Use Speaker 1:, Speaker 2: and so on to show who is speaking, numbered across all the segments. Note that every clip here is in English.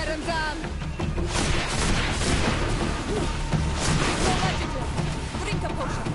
Speaker 1: him down! No legendary! Drink a potion!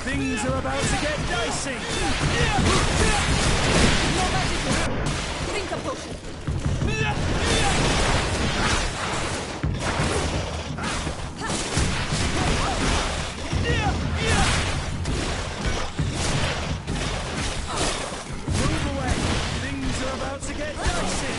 Speaker 2: Things are about to get dicey!
Speaker 1: No magic! Drink a potion!
Speaker 2: Move away! Things are about to get dicey!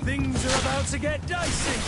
Speaker 2: Things are about to get dicey.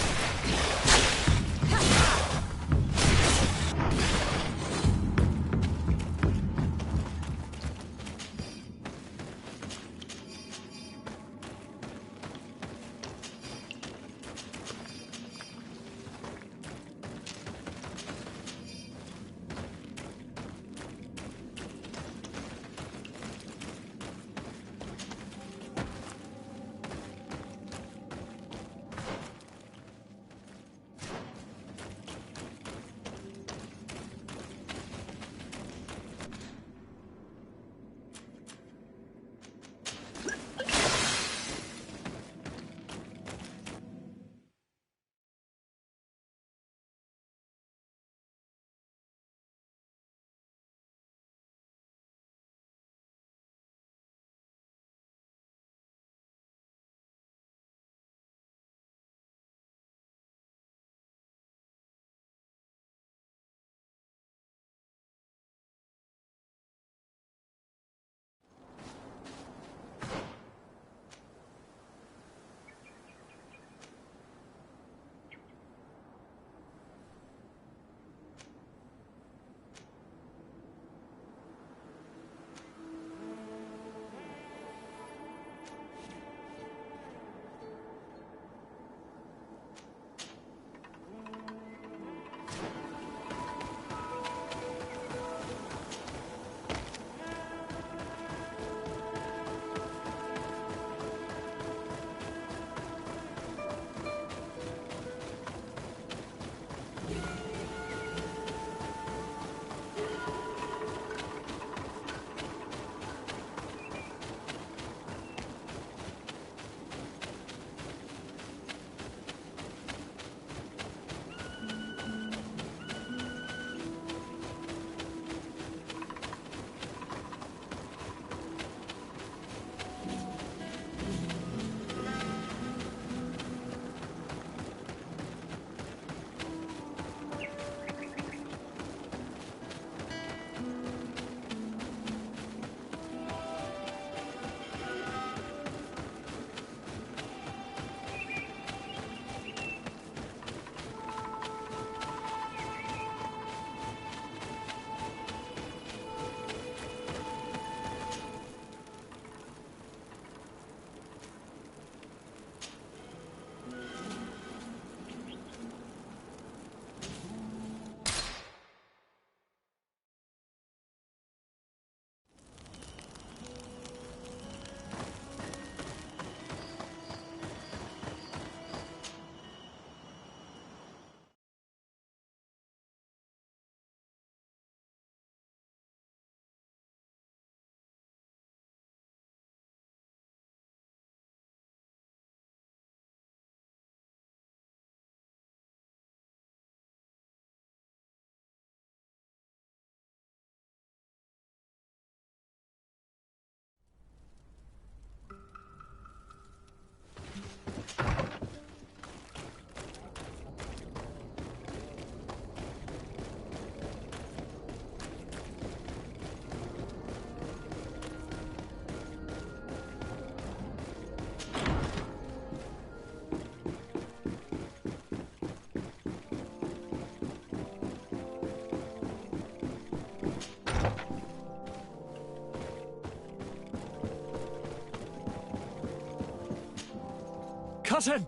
Speaker 3: Cousin!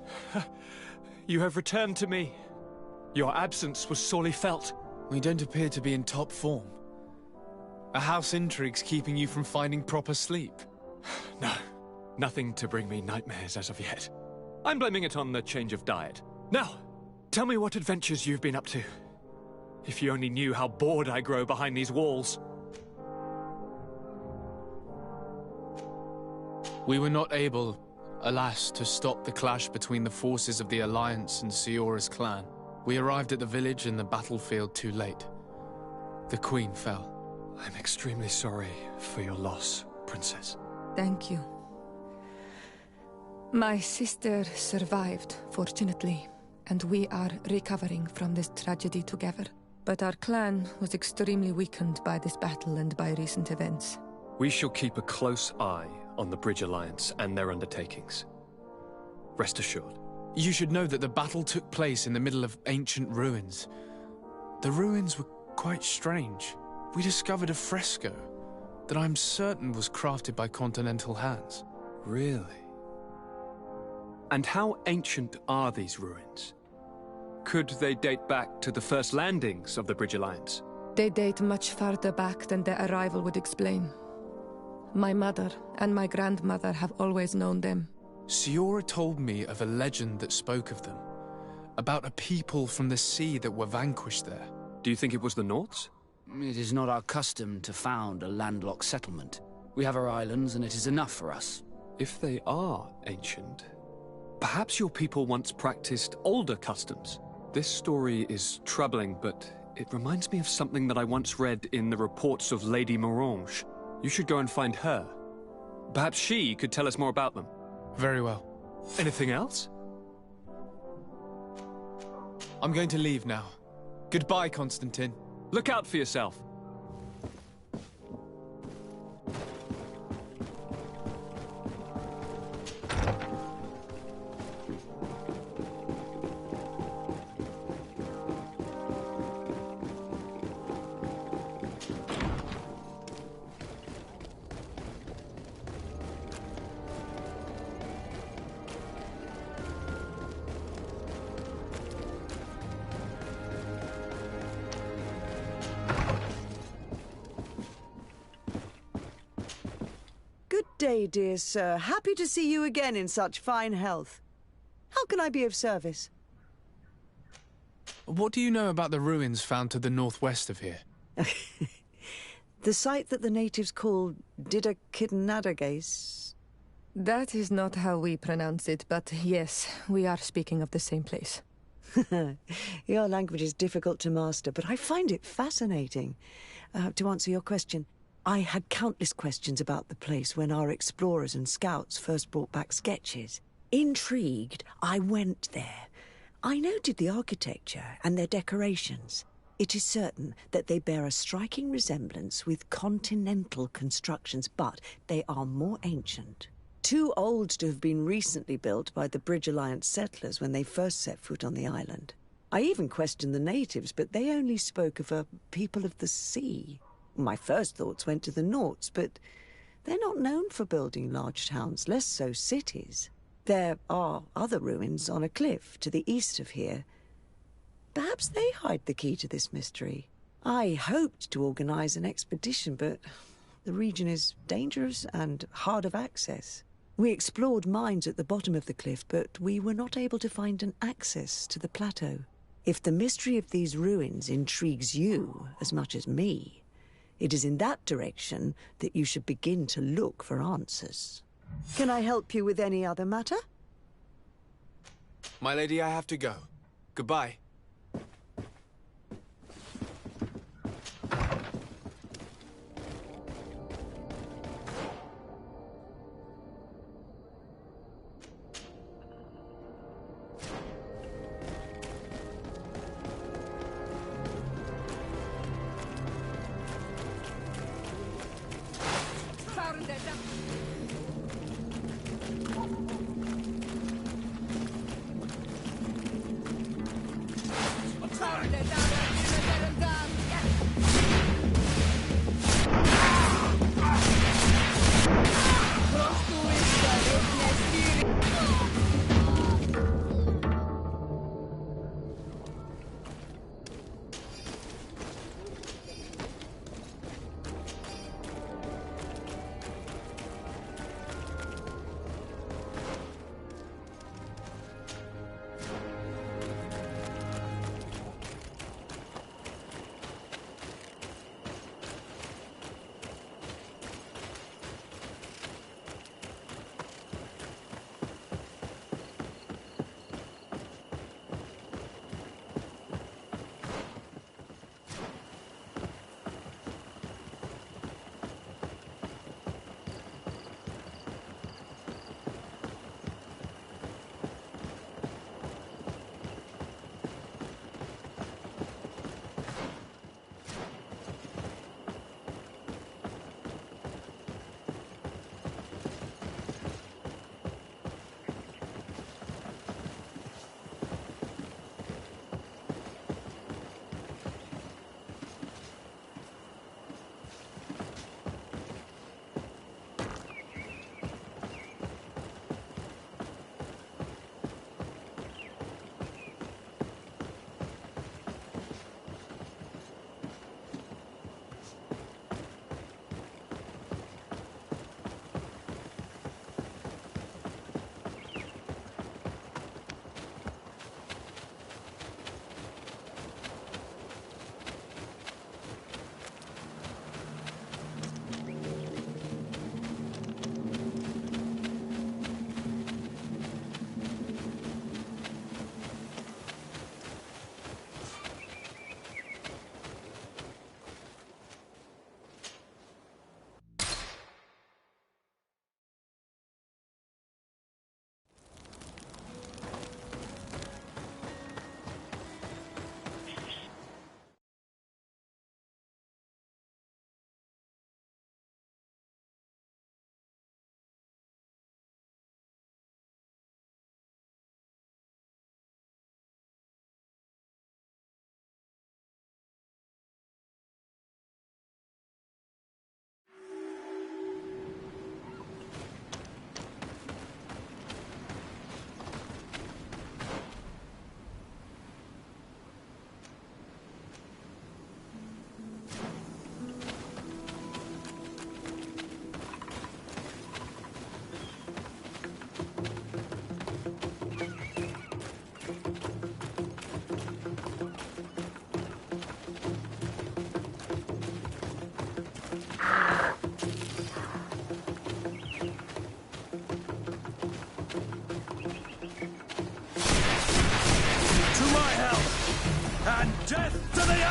Speaker 3: You have returned to me. Your absence was sorely felt.
Speaker 4: We don't appear to be in top form. Are house intrigues keeping you from finding proper sleep?
Speaker 3: No, nothing to bring me nightmares as of yet. I'm blaming it on the change of diet. Now, tell me what adventures you've been up to. If you only knew how bored I grow behind these walls.
Speaker 4: We were not able, alas, to stop the clash between the forces of the Alliance and Siora's clan. We arrived at the village and the battlefield too late. The Queen fell.
Speaker 3: I'm extremely sorry for your loss, Princess.
Speaker 1: Thank you. My sister survived, fortunately, and we are recovering from this tragedy together. But our clan was extremely weakened by this battle and by recent events.
Speaker 3: We shall keep a close eye on the Bridge Alliance and their undertakings. rest assured.
Speaker 4: You should know that the battle took place in the middle of ancient ruins. The ruins were quite strange. We discovered a fresco that I'm certain was crafted by continental hands.
Speaker 3: Really? And how ancient are these ruins? Could they date back to the first landings of the Bridge Alliance?
Speaker 1: They date much farther back than their arrival would explain. My mother and my grandmother have always known them.
Speaker 4: Siora told me of a legend that spoke of them, about a people from the sea that were vanquished there.
Speaker 3: Do you think it was the Nauts?
Speaker 5: It is not our custom to found a landlocked settlement. We have our islands, and it is enough for us.
Speaker 3: If they are ancient, perhaps your people once practiced older customs. This story is troubling, but it reminds me of something that I once read in the reports of Lady Morange. You should go and find her. Perhaps she could tell us more about them.
Speaker 4: Very well.
Speaker 3: Anything else?
Speaker 4: I'm going to leave now. Goodbye, Constantine.
Speaker 3: Look out for yourself.
Speaker 6: Good day, dear sir. Happy to see you again in such fine health. How can I be of service?
Speaker 4: What do you know about the ruins found to the northwest of here?
Speaker 6: The site that the natives call Didakidnadagace.
Speaker 1: That is not how we pronounce it, but yes, we are speaking of the same place.
Speaker 6: Your language is difficult to master, but I find it fascinating. To answer your question, I had countless questions about the place when our explorers and scouts first brought back sketches. Intrigued, I went there. I noted the architecture and their decorations. It is certain that they bear a striking resemblance with continental constructions, but they are more ancient. Too old to have been recently built by the Bridge Alliance settlers when they first set foot on the island. I even questioned the natives, but they only spoke of a people of the sea. My first thoughts went to the Nauts, but they're not known for building large towns, less so cities. There are other ruins on a cliff to the east of here. Perhaps they hide the key to this mystery. I hoped to organize an expedition, but the region is dangerous and hard of access. We explored mines at the bottom of the cliff, but we were not able to find an access to the plateau. If the mystery of these ruins intrigues you as much as me, it is in that direction that you should begin to look for answers. Can I help you with any other matter?
Speaker 4: My lady, I have to go. Goodbye.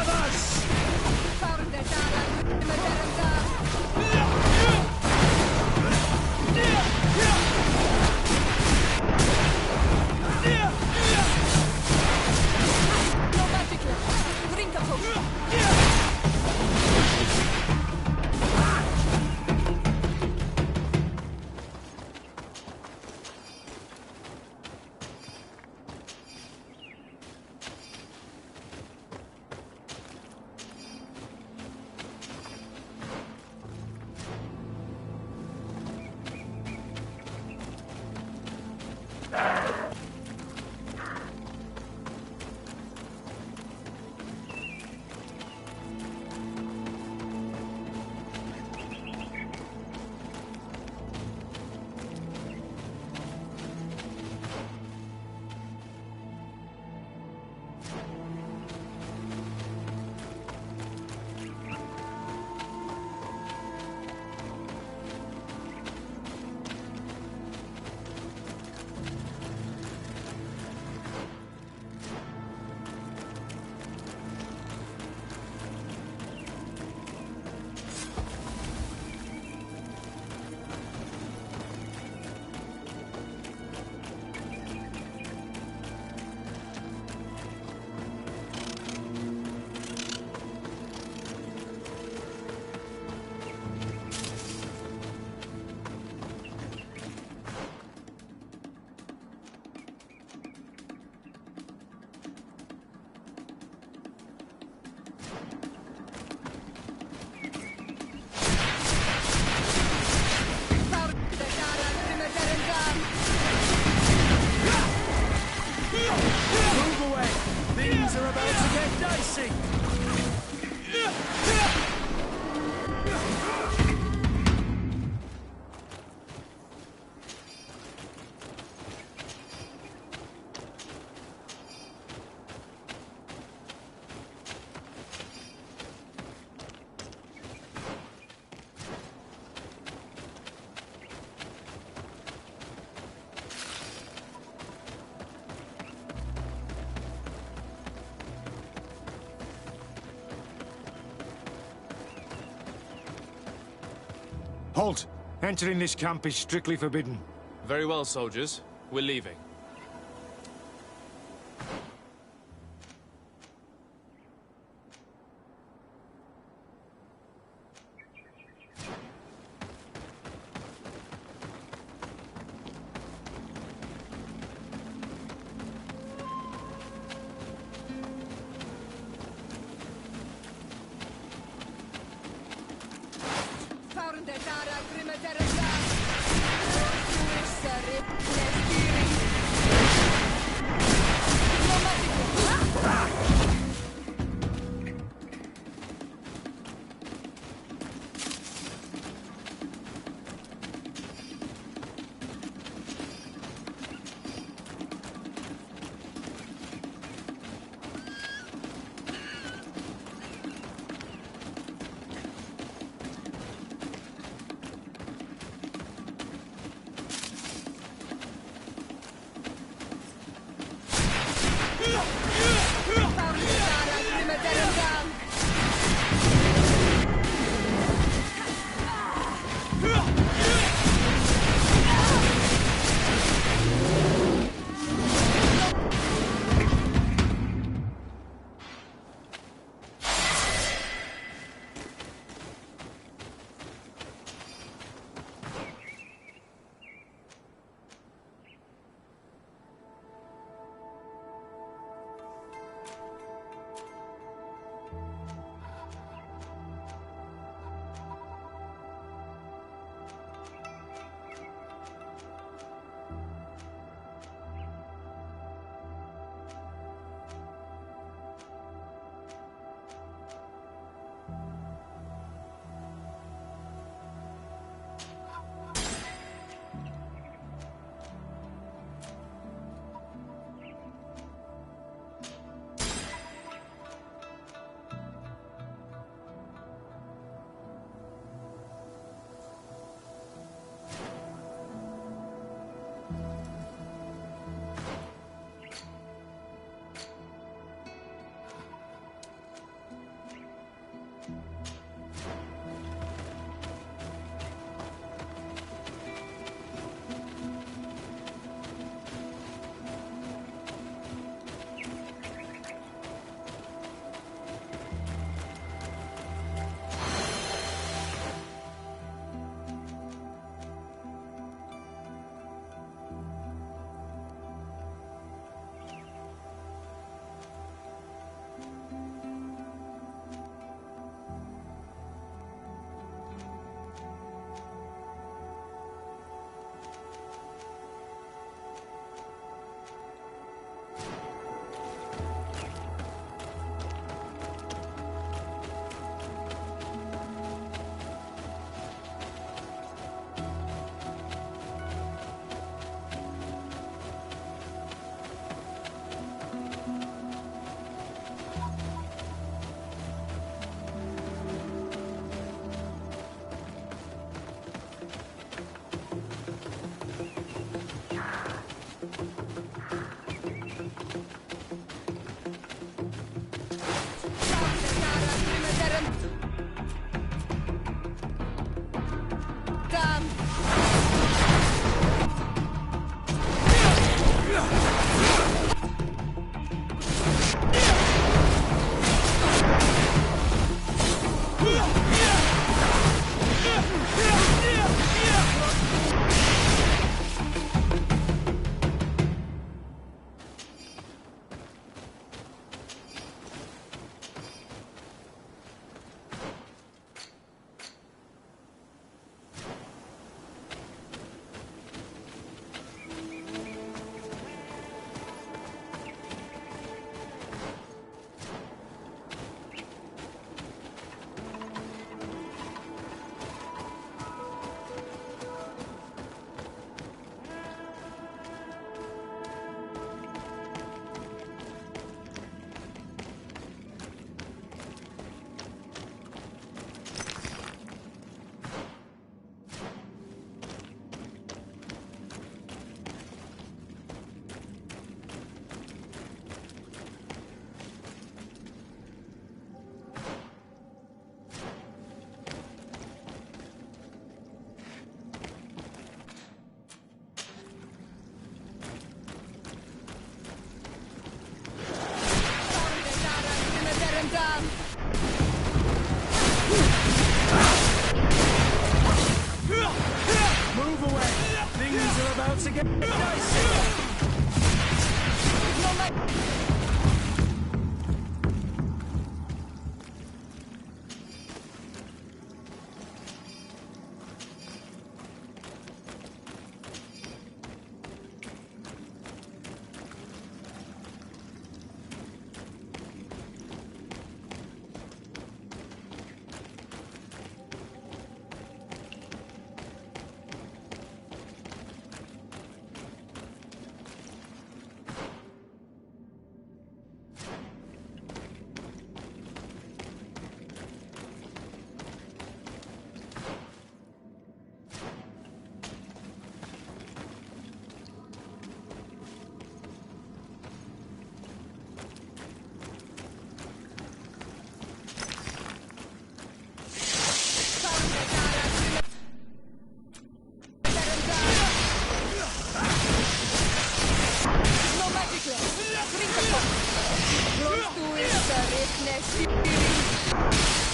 Speaker 2: have us!
Speaker 1: No magic left. Drink a potion.
Speaker 2: Move away! Things are about to get dicey!
Speaker 7: Halt! Entering this camp is strictly forbidden.
Speaker 4: Very well, soldiers. We're leaving.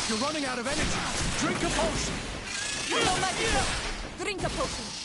Speaker 2: You're running out of energy. Drink a potion.
Speaker 1: Drink a potion.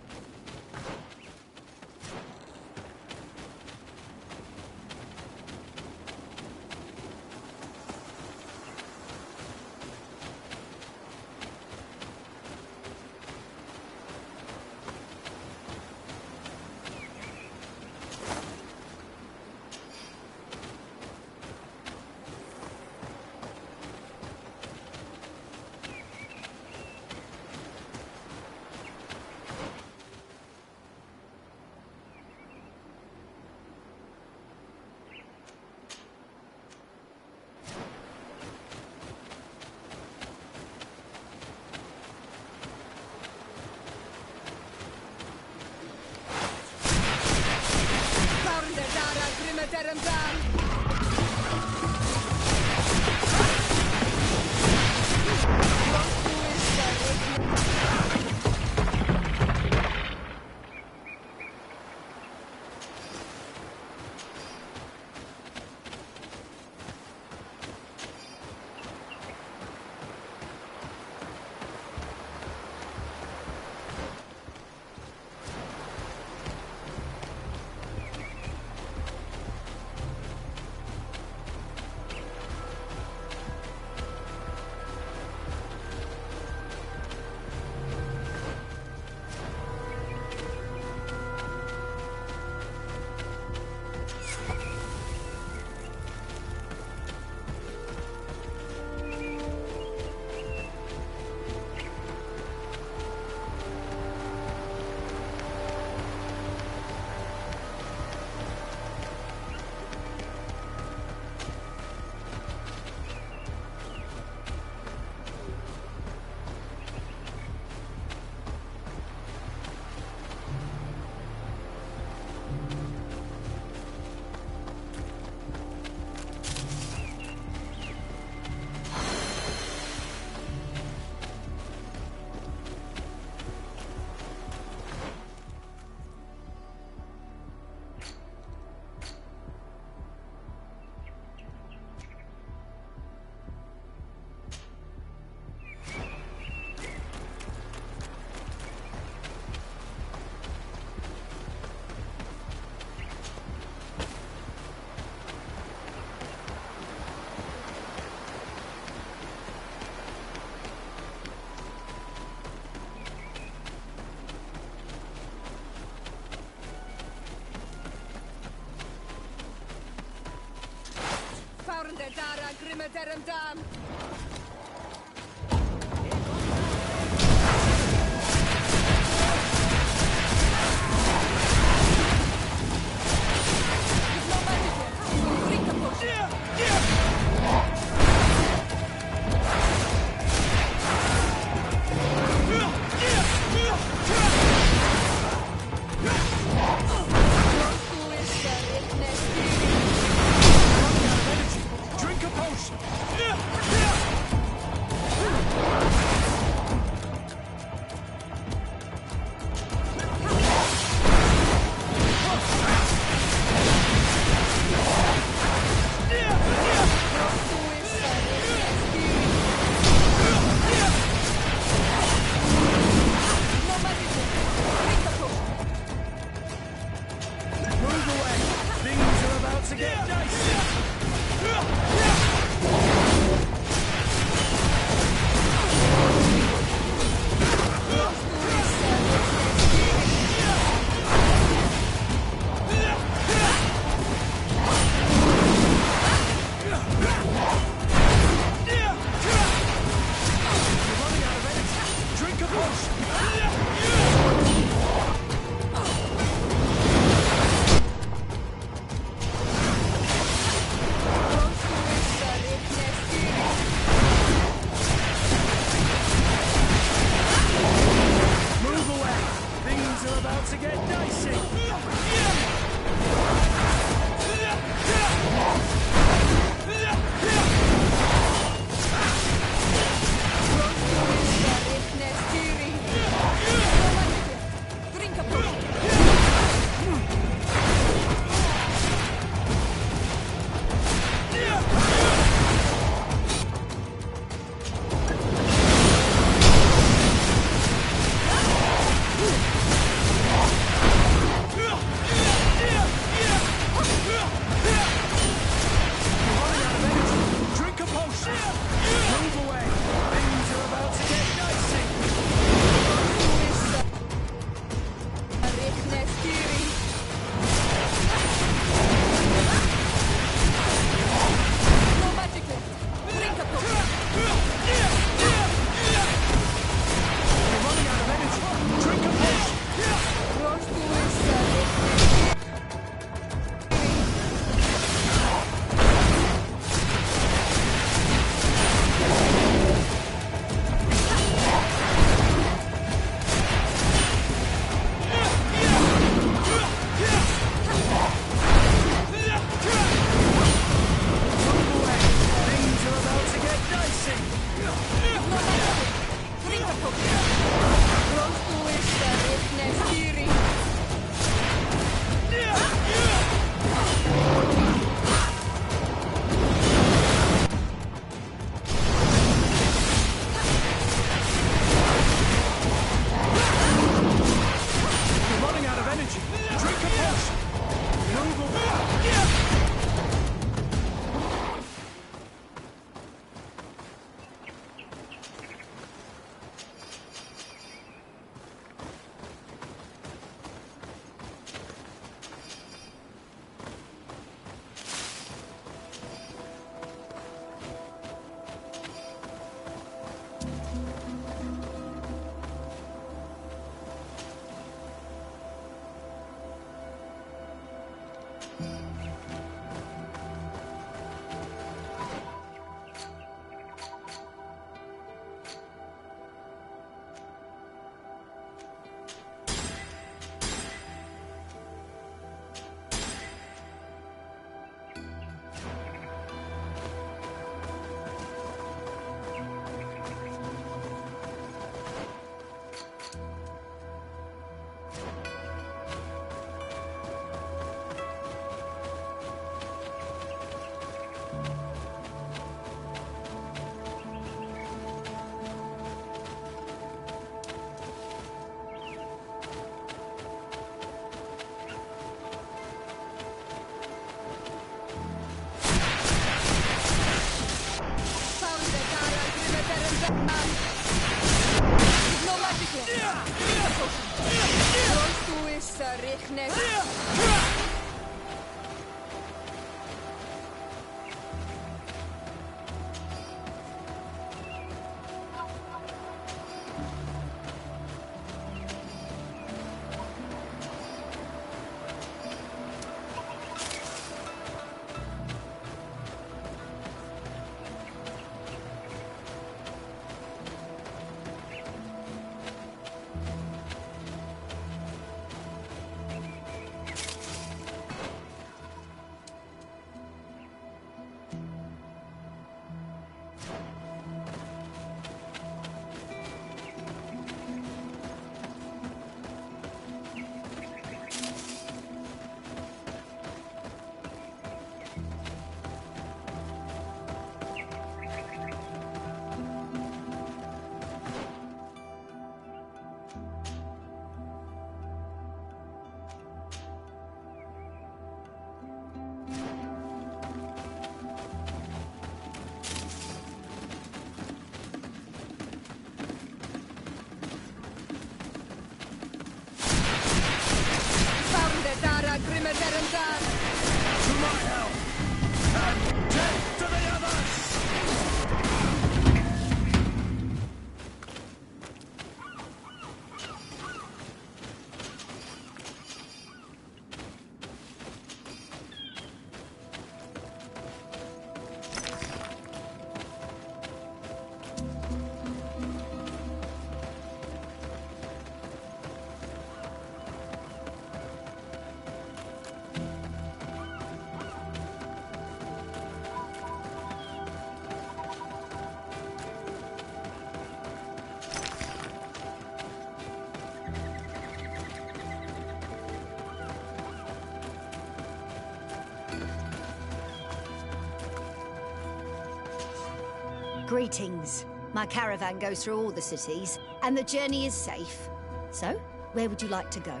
Speaker 8: Greetings. My caravan goes through all the cities, and the journey is safe. So, where would you like to go?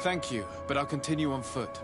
Speaker 4: Thank you, but I'll continue on foot.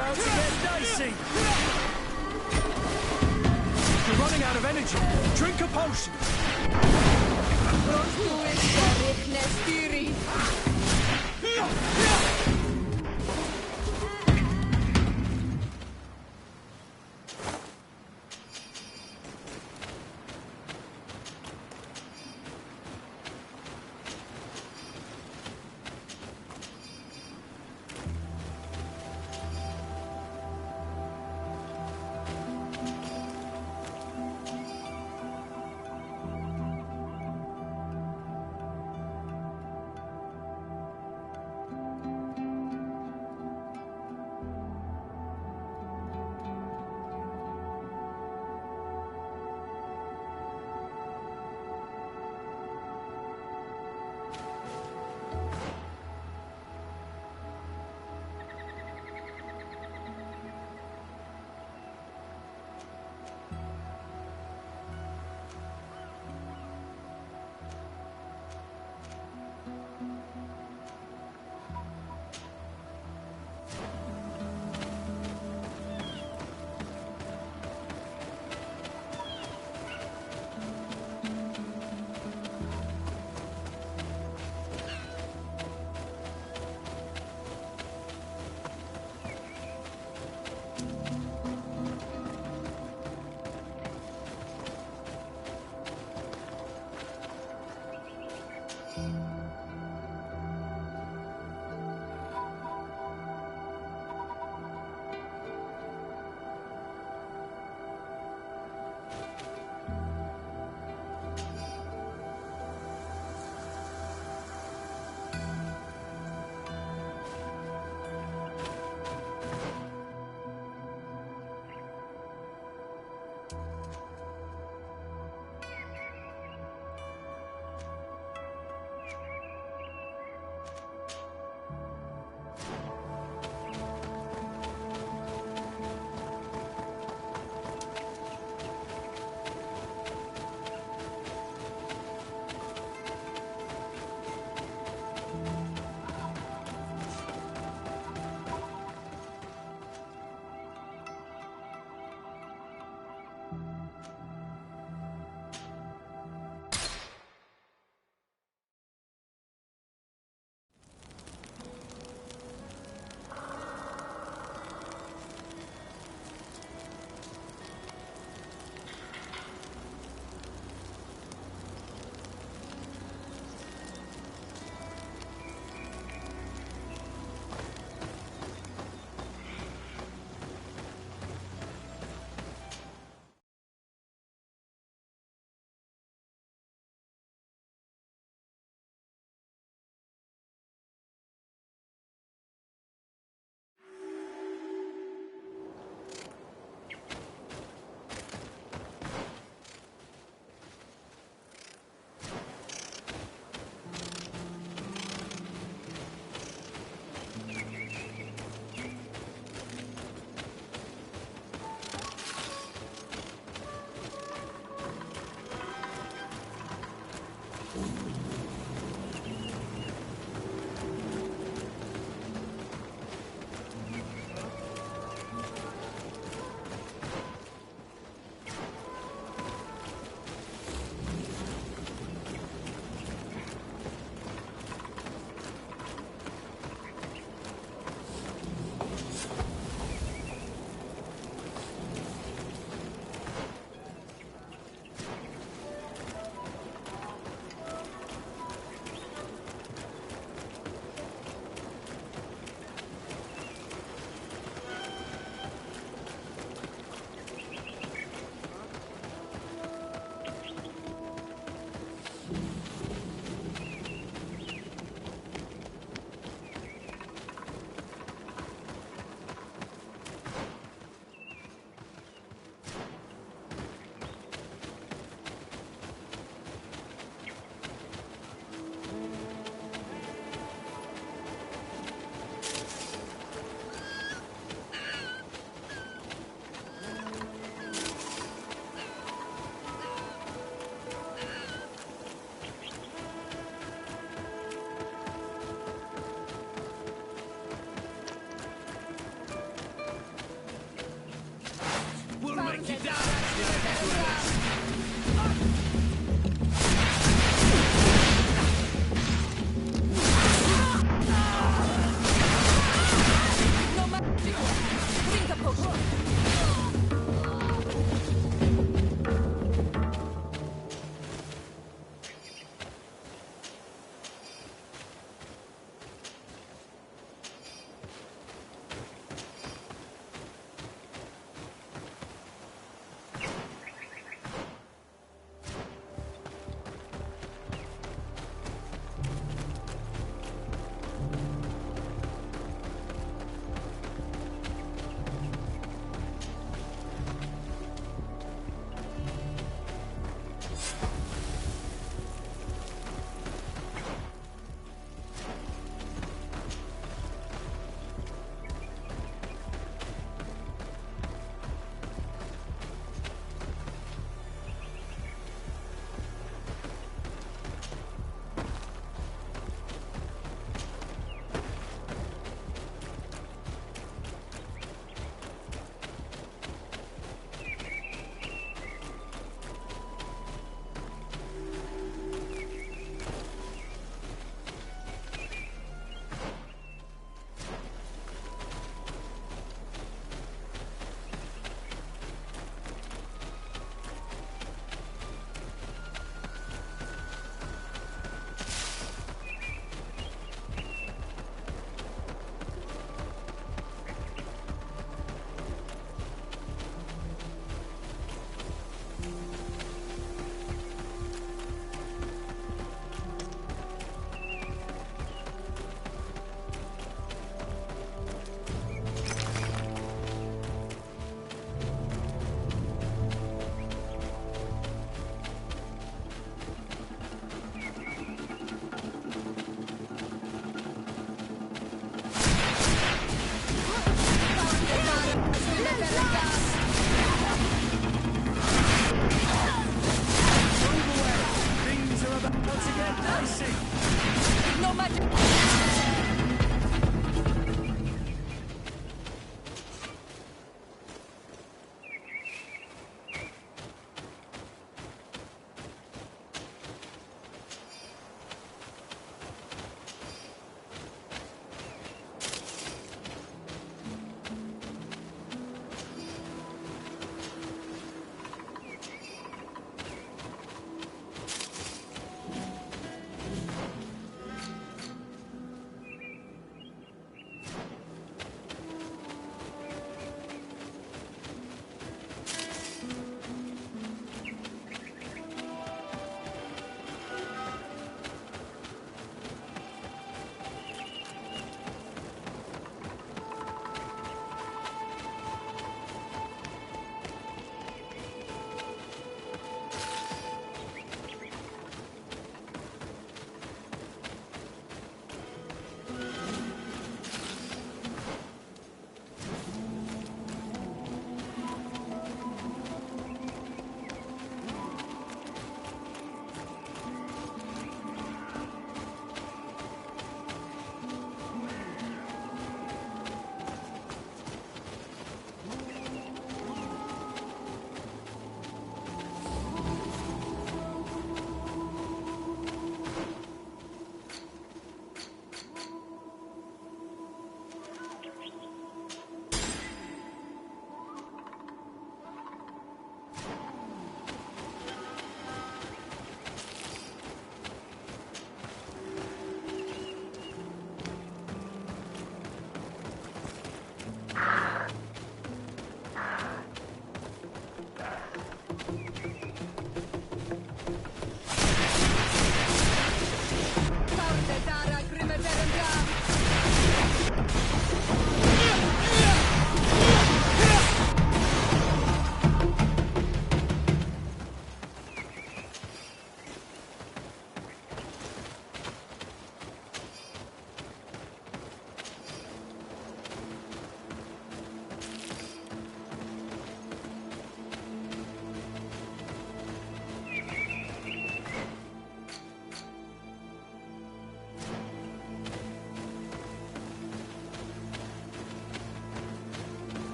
Speaker 2: about to get dicey.
Speaker 3: You're running out of energy. Drink a potion.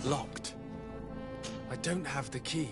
Speaker 4: Locked. I don't have the key.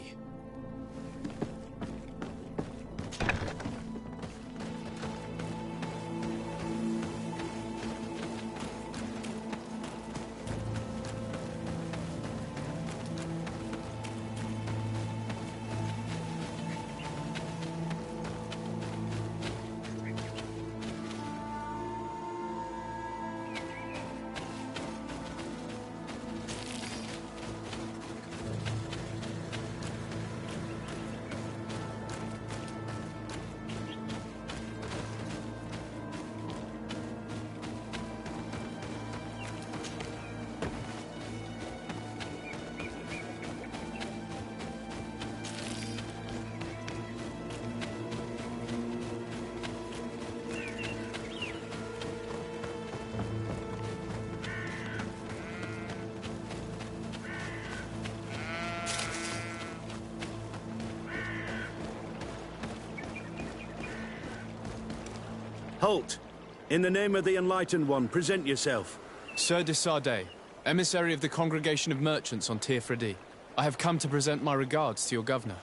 Speaker 2: Halt! In the name of the Enlightened One, present yourself.
Speaker 4: Sir de Sardet, emissary of the Congregation of Merchants on Tirfredi. I have come to present my regards to your governor.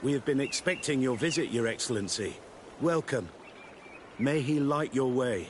Speaker 2: We have been expecting your visit, Your Excellency. Welcome. May he light your way.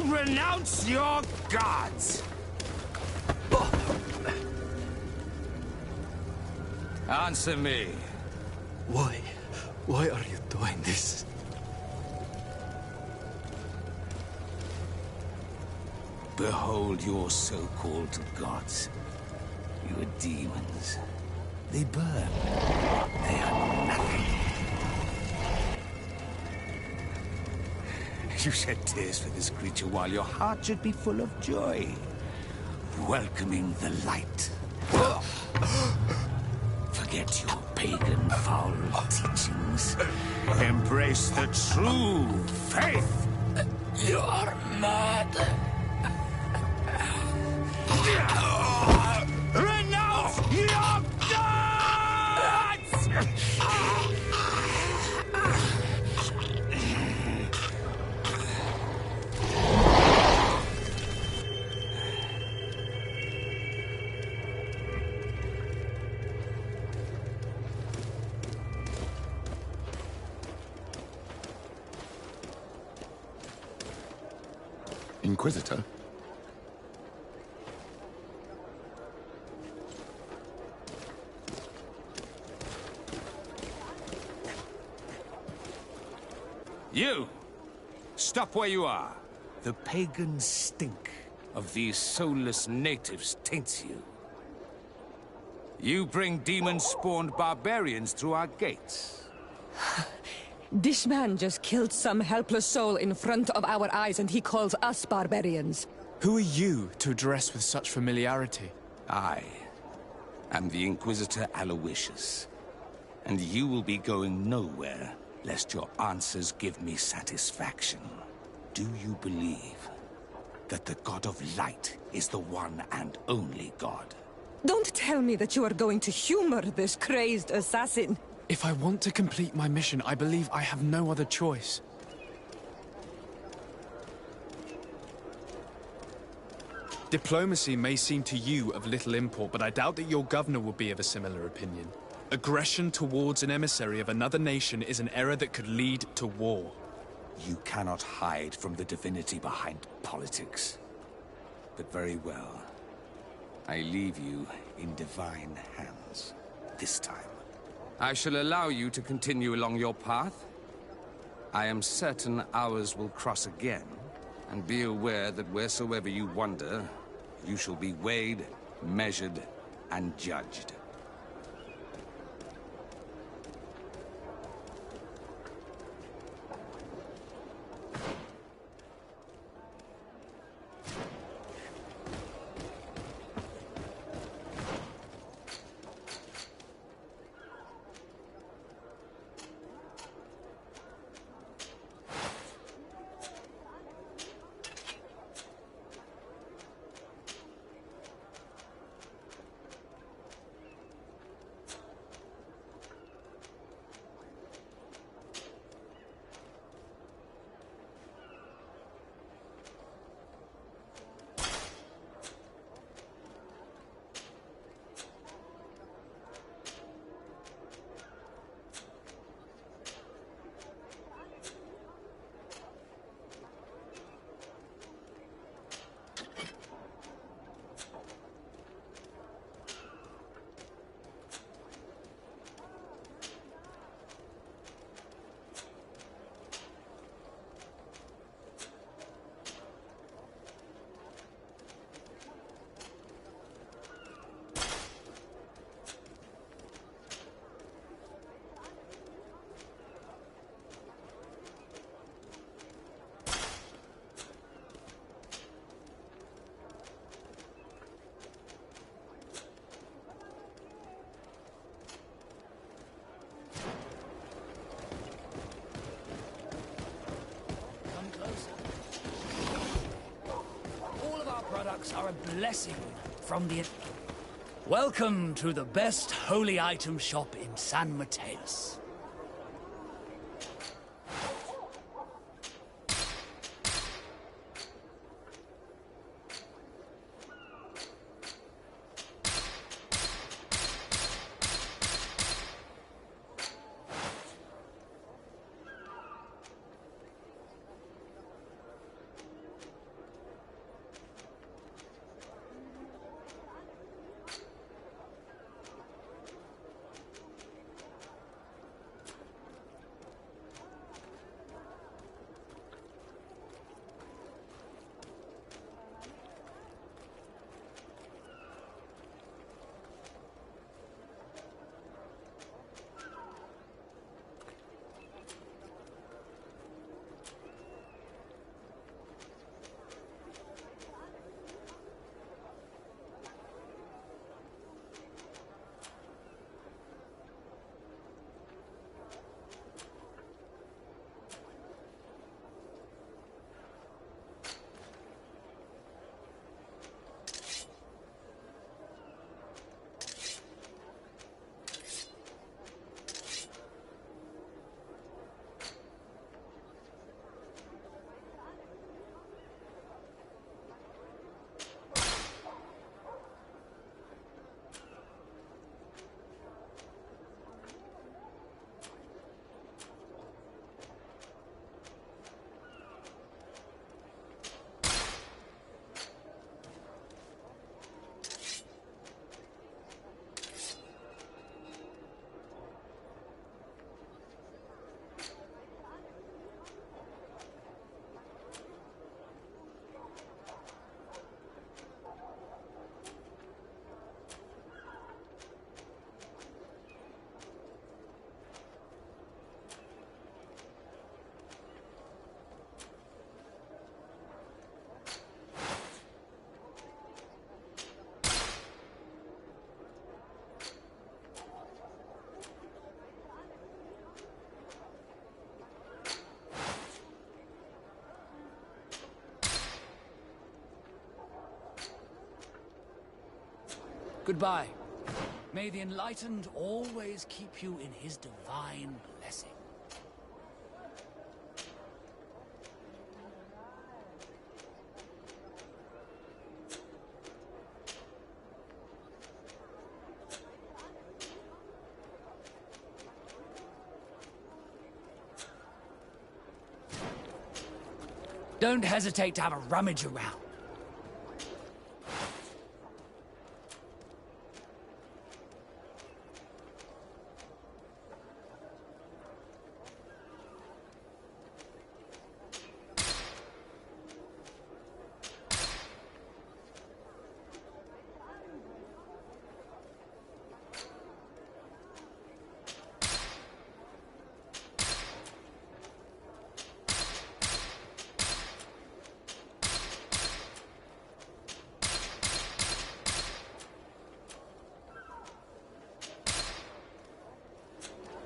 Speaker 7: Renounce your gods! Answer me.
Speaker 9: Why? Why are you doing this?
Speaker 7: Behold your so-called gods. You are demons. They burn. They are nothing. You shed tears for this creature while your heart should be full of joy. Welcoming the light. Forget your pagan foul teachings. Embrace the true faith.
Speaker 9: You are mad.
Speaker 7: Renounce your gods!
Speaker 9: Inquisitor?
Speaker 7: You! Stop where you are. The pagan stink of these soulless natives taints you. You bring demon-spawned barbarians through our gates.
Speaker 1: This man just killed some helpless soul in front of our eyes, and he calls us barbarians.
Speaker 4: Who are you to address with such familiarity?
Speaker 7: I am the Inquisitor Aloysius, and you will be going nowhere lest your answers give me satisfaction. Do you believe that the God of Light is the one and only God?
Speaker 1: Don't tell me that you are going to humor this crazed assassin.
Speaker 4: If I want to complete my mission, I believe I have no other choice. Diplomacy may seem to you of little import, but I doubt that your governor will be of a similar opinion. Aggression towards an emissary of another nation is an error that could lead to war.
Speaker 7: You cannot hide from the divinity behind politics. But very well. I leave you in divine hands. This time. I shall allow you to continue along your path. I am certain ours will cross again. And be aware that wheresoever you wander, you shall be weighed, measured, and judged.
Speaker 10: Are a blessing from the... Welcome to the best holy item shop in San Mateus. Goodbye. May the Enlightened always keep you in his divine blessing. Don't hesitate to have a rummage around.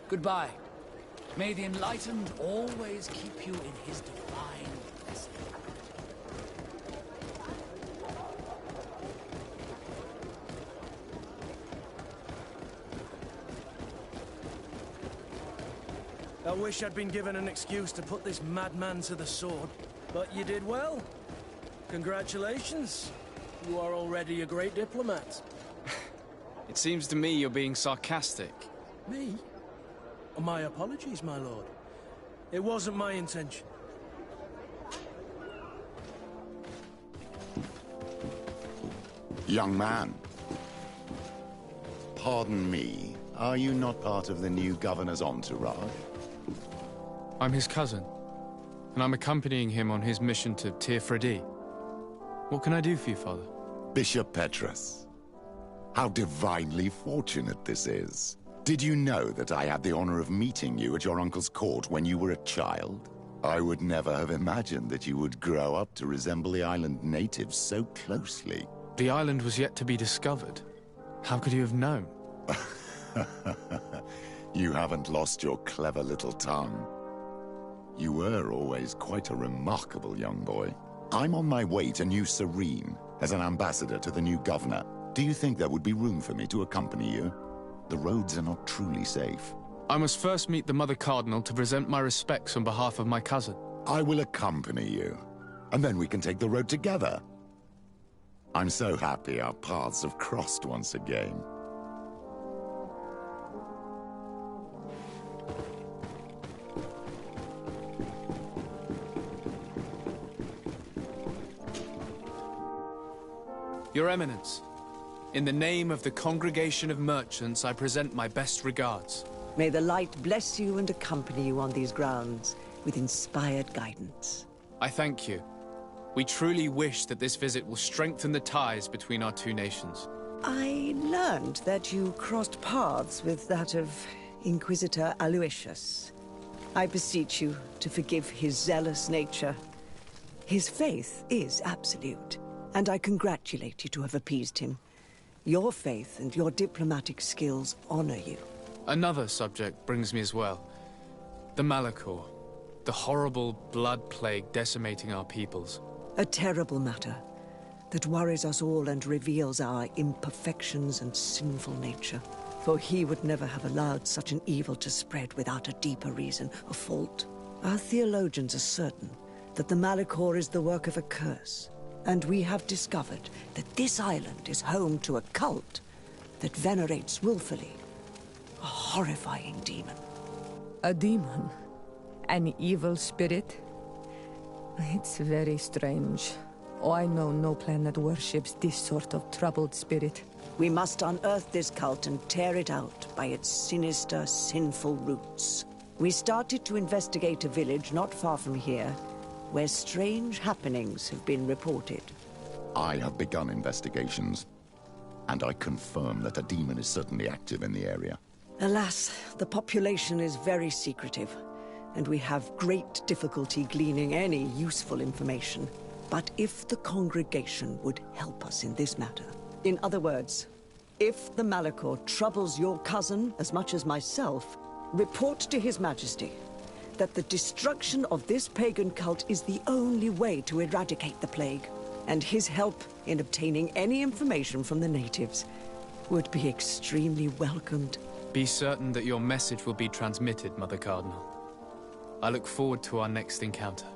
Speaker 10: Goodbye. May the Enlightened always keep you in his divine blessing.
Speaker 11: I wish I'd been given an excuse to put this madman to the sword, but you did well. Congratulations. You are already a great diplomat.
Speaker 4: It seems to me you're being sarcastic.
Speaker 11: Me? My apologies, my lord. It wasn't my intention.
Speaker 12: Young man. Pardon me, are you not part of the new governor's entourage?
Speaker 4: I'm his cousin, and I'm accompanying him on his mission to Tir-Fredi. What can I do for you, Father?
Speaker 12: Bishop Petrus. How divinely fortunate this is. Did you know that I had the honor of meeting you at your uncle's court when you were a child? I would never have imagined that you would grow up to resemble the island natives so closely.
Speaker 4: The island was yet to be discovered. How could you have known?
Speaker 12: You haven't lost your clever little tongue. You were always quite a remarkable young boy. I'm on my way to New Serene as an ambassador to the new governor. Do you think there would be room for me to accompany you? The roads are not truly safe.
Speaker 4: I must first meet the Mother Cardinal to present my respects on behalf of my cousin.
Speaker 12: I will accompany you, and then we can take the road together. I'm so happy our paths have crossed once again.
Speaker 4: Your Eminence, in the name of the Congregation of Merchants, I present my best regards.
Speaker 6: May the light bless you and accompany you on these grounds with inspired guidance.
Speaker 4: I thank you. We truly wish that this visit will strengthen the ties between our two nations.
Speaker 6: I learned that you crossed paths with that of Inquisitor Aloysius. I beseech you to forgive his zealous nature. His faith is absolute, and I congratulate you to have appeased him. Your faith and your diplomatic skills honor you.
Speaker 4: Another subject brings me as well. The Malachor. The horrible blood plague decimating our peoples.
Speaker 6: A terrible matter that worries us all and reveals our imperfections and sinful nature. For he would never have allowed such an evil to spread without a deeper reason, a fault. Our theologians are certain that the Malachor is the work of a curse. And we have discovered that this island is home to a cult that venerates willfully a horrifying demon.
Speaker 1: A demon? An evil spirit? It's very strange. Oh, I know no planet worships this sort of troubled spirit.
Speaker 6: We must unearth this cult and tear it out by its sinister, sinful roots. We started to investigate a village not far from here, where strange happenings have been reported.
Speaker 12: I have begun investigations, and I confirm that a demon is certainly active in the area.
Speaker 6: Alas, the population is very secretive, and we have great difficulty gleaning any useful information. But if the congregation would help us in this matter, in other words, if the Malachor troubles your cousin as much as myself, report to His Majesty that the destruction of this pagan cult is the only way to eradicate the plague, and his help in obtaining any information from the natives would be extremely welcomed.
Speaker 4: Be certain that your message will be transmitted, Mother Cardinal. I look forward to our next encounter.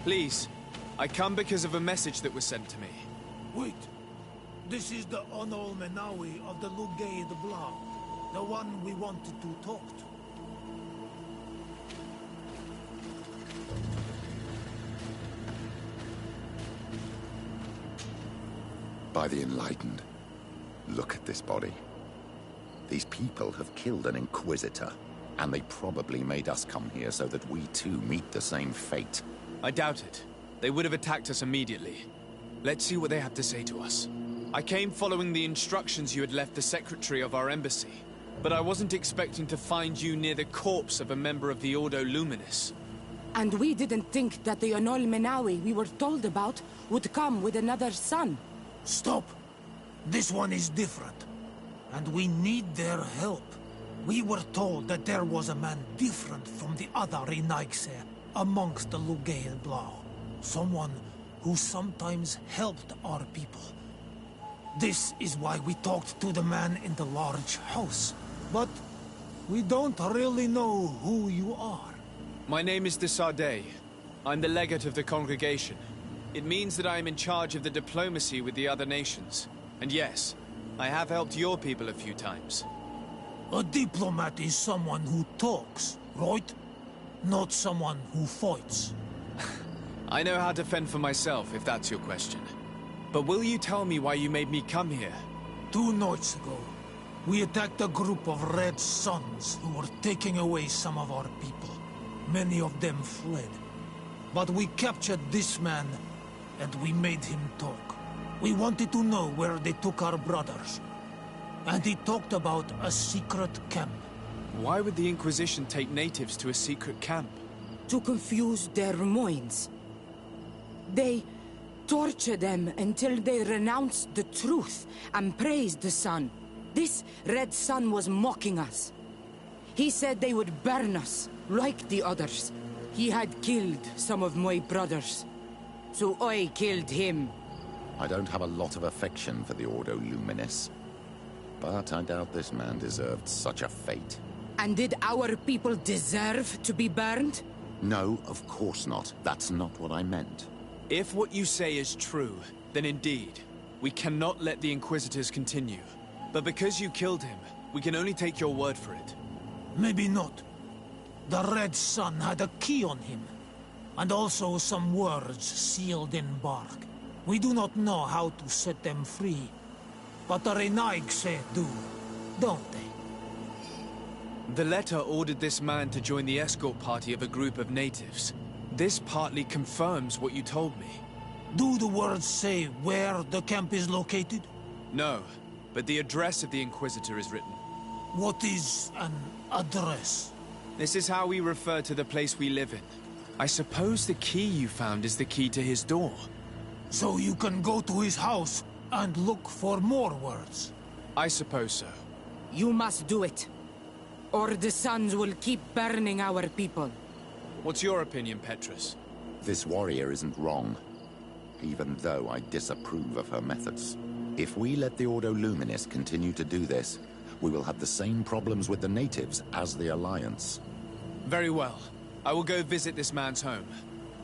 Speaker 4: Please, I come because of a message that was sent to me.
Speaker 13: Wait. This is the Onol Menawi of the Lugay de Blanc. The one we wanted to talk to.
Speaker 12: By the Enlightened, look at this body. These people have killed an Inquisitor. And they probably made us come here so that we too meet the same fate.
Speaker 4: I doubt it. They would have attacked us immediately. Let's see what they have to say to us. I came following the instructions you had left the secretary of our embassy. But I wasn't expecting to find you near the corpse of a member of the Ordo Luminis.
Speaker 14: And we didn't think that the Onol Menawi we were told about would come with another son.
Speaker 13: Stop! This one is different. And we need their help. We were told that there was a man different from the other Renaigse amongst the Lugaid Blau. Someone who sometimes helped our people. This is why we talked to the man in the large house. But we don't really know who you are.
Speaker 4: My name is de Sardet. I'm the legate of the congregation. It means that I am in charge of the diplomacy with the other nations. And yes, I have helped your people a few times.
Speaker 13: A diplomat is someone who talks, right? Not someone who fights.
Speaker 4: I know how to fend for myself, if that's your question. But will you tell me why you made me come here?
Speaker 13: 2 nights ago, we attacked a group of Red Suns who were taking away some of our people. Many of them fled. But we captured this man, and we made him talk. We wanted to know where they took our brothers. And he talked about a secret camp.
Speaker 4: Why would the Inquisition take natives to a secret camp?
Speaker 14: To confuse their minds. They torture them until they renounce the truth and praise the sun. This Red Sun was mocking us. He said they would burn us, like the others. He had killed some of my brothers, so I killed him.
Speaker 12: I don't have a lot of affection for the Ordo Luminis. But I doubt this man deserved such a fate.
Speaker 14: And did our people deserve to be burned?
Speaker 12: No, of course not. That's not what I meant.
Speaker 4: If what you say is true, then indeed, we cannot let the Inquisitors continue. But because you killed him, we can only take your word for it.
Speaker 13: Maybe not. The Red Sun had a key on him. And also some words sealed in bark. We do not know how to set them free. But the Renaigse do, don't they?
Speaker 4: The letter ordered this man to join the escort party of a group of natives. This partly confirms what you told me.
Speaker 13: Do the words say where the camp is located?
Speaker 4: No, but the address of the Inquisitor is written.
Speaker 13: What is an address?
Speaker 4: This is how we refer to the place we live in. I suppose the key you found is the key to his door.
Speaker 13: So you can go to his house and look for more words?
Speaker 4: I suppose so.
Speaker 14: You must do it. Or the suns will keep burning our people.
Speaker 4: What's your opinion, Petrus?
Speaker 12: This warrior isn't wrong, even though I disapprove of her methods. If we let the Ordo Luminis continue to do this, we will have the same problems with the natives as the Alliance.
Speaker 4: Very well. I will go visit this man's home.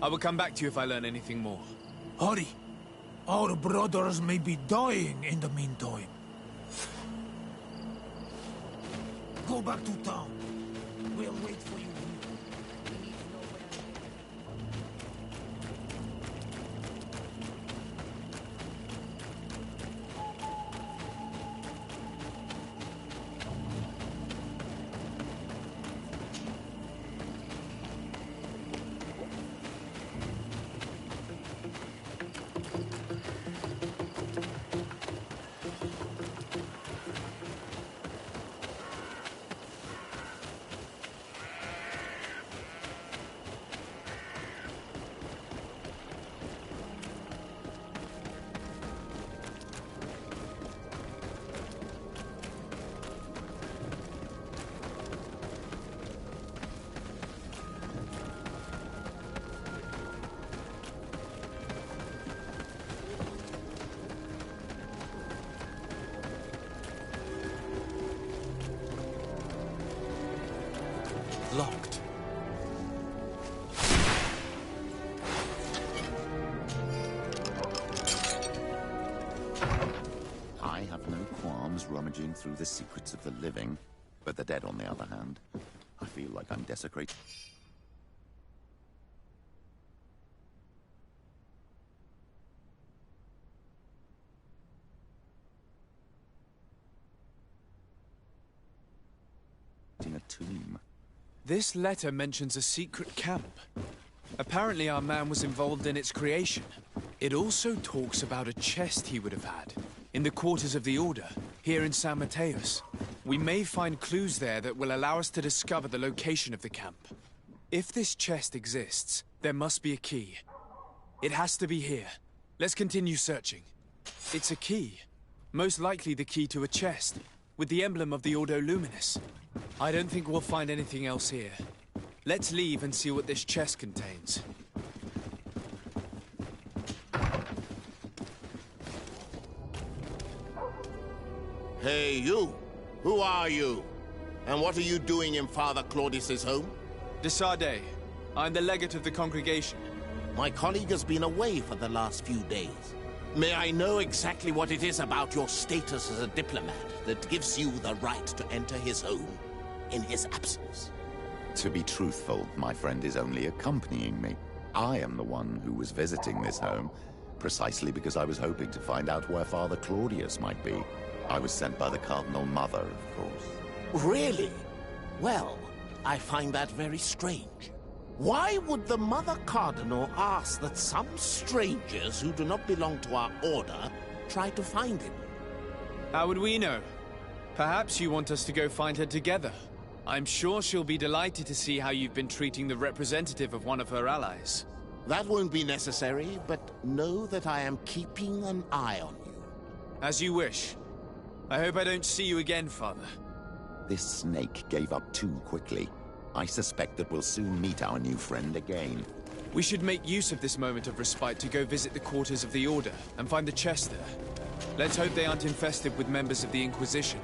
Speaker 4: I will come back to you if I learn anything more.
Speaker 13: Hurry! Our brothers may be dying in the meantime. Go back to town. We'll wait for you.
Speaker 4: Locked.
Speaker 12: I have no qualms rummaging through the secrets of the living, but the dead, on the other hand, I feel like I'm desecrating. tomb.
Speaker 4: This letter mentions a secret camp. Apparently our man was involved in its creation. It also talks about a chest he would have had in the quarters of the Order, here in San Mateus. We may find clues there that will allow us to discover the location of the camp. If this chest exists, there must be a key. It has to be here. Let's continue searching. It's a key. Most likely the key to a chest, with the emblem of the Ordo Luminis. I don't think we'll find anything else here. Let's leave and see what this chest contains.
Speaker 15: Hey, you! Who are you? And what are you doing in Father Claudius's home?
Speaker 4: De Sardet. I'm the legate of the congregation.
Speaker 15: My colleague has been away for the last few days. May I know exactly what it is about your status as a diplomat that gives you the right to enter his home in his absence?
Speaker 12: To be truthful, my friend is only accompanying me. I am the one who was visiting this home, precisely because I was hoping to find out where Father Claudius might be. I was sent by the Cardinal Mother, of course.
Speaker 15: Really? Well, I find that very strange. Why would the Mother Cardinal ask that some strangers who do not belong to our order try to find him?
Speaker 4: How would we know? Perhaps you want us to go find her together. I'm sure she'll be delighted to see how you've been treating the representative of one of her allies.
Speaker 15: That won't be necessary, but know that I am keeping an eye on you.
Speaker 4: As you wish. I hope I don't see you again, Father.
Speaker 12: This snake gave up too quickly. I suspect that we'll soon meet our new friend again.
Speaker 4: We should make use of this moment of respite to go visit the quarters of the Order and find the chest there. Let's hope they aren't infested with members of the Inquisition.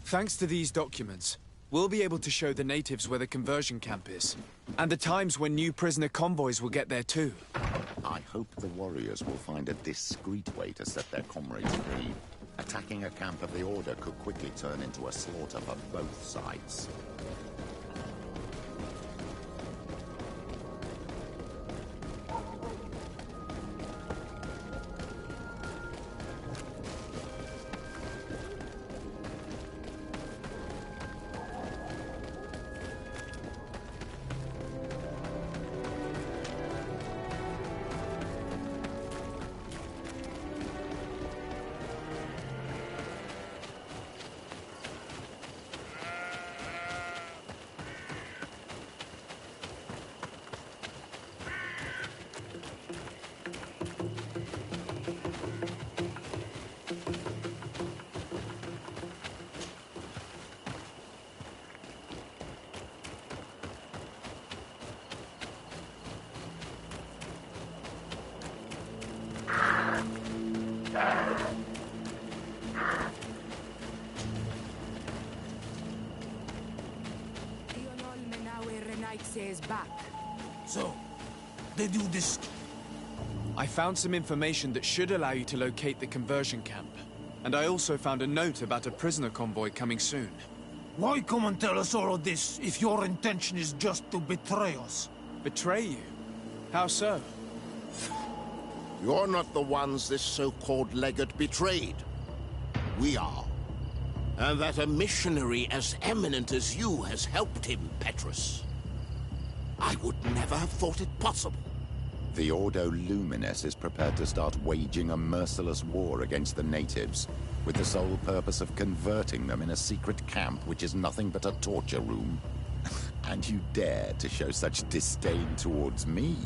Speaker 4: Thanks to these documents, we'll be able to show the natives where the conversion camp is, and the times when new prisoner convoys will get there too.
Speaker 12: I hope the warriors will find a discreet way to set their comrades free. Attacking a camp of the Order could quickly turn into a slaughter for both sides.
Speaker 14: Is back.
Speaker 13: So, did you this?
Speaker 4: I found some information that should allow you to locate the conversion camp. And I also found a note about a prisoner convoy coming soon.
Speaker 13: Why come and tell us all of this if your intention is just to betray us?
Speaker 4: Betray you? How so?
Speaker 15: You're not the ones this so-called legate betrayed. We are. And that a missionary as eminent as you has helped him, Petrus. I would never have thought it possible.
Speaker 12: The Ordo Luminis is prepared to start waging a merciless war against the natives, with the sole purpose of converting them in a secret camp which is nothing but a torture room. And you dare to show such disdain towards me?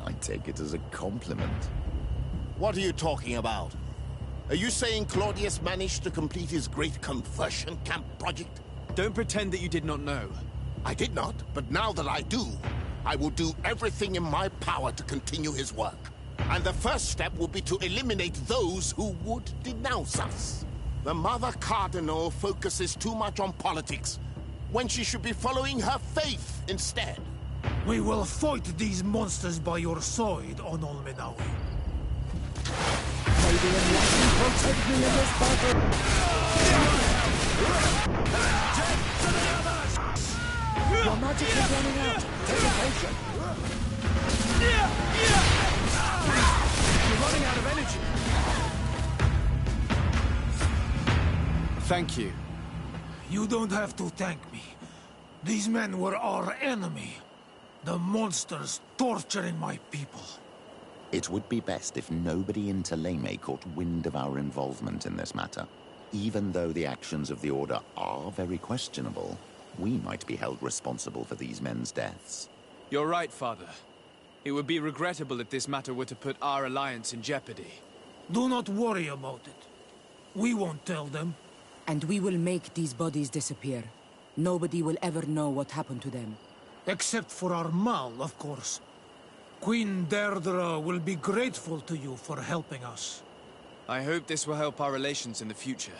Speaker 12: I take it as a compliment.
Speaker 15: What are you talking about? Are you saying Claudius managed to complete his great conversion camp project?
Speaker 4: Don't pretend that you did not know.
Speaker 15: I did not, but now that I do, I will do everything in my power to continue his work. And the first step will be to eliminate those who would denounce us. The Mother Cardinal focuses too much on politics, when she should be following her faith instead.
Speaker 13: We will fight these monsters by your side, on Olmenawi.
Speaker 6: Protect me in this battle! Your magic is running out. Take a potion.
Speaker 4: You're running out of energy. Thank you.
Speaker 13: You don't have to thank me. These men were our enemy. The monsters torturing my people.
Speaker 12: It would be best if nobody in Teleme caught wind of our involvement in this matter. Even though the actions of the Order are very questionable, we might be held responsible for these men's deaths.
Speaker 4: You're right, Father. It would be regrettable if this matter were to put our alliance in jeopardy.
Speaker 13: Do not worry about it. We won't tell them.
Speaker 14: And we will make these bodies disappear. Nobody will ever know what happened to them.
Speaker 13: Except for our Mal, of course. Queen Deirdre will be grateful to you for helping us.
Speaker 4: I hope this will help our relations in the future.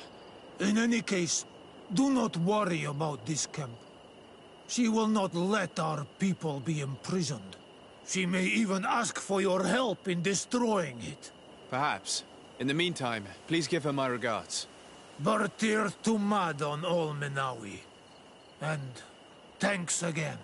Speaker 13: In any case, do not worry about this camp. She will not let our people be imprisoned. She may even ask for your help in destroying it.
Speaker 4: Perhaps. In the meantime, please give her my regards.
Speaker 13: Bartir Tumad on Olmenawi. And thanks again.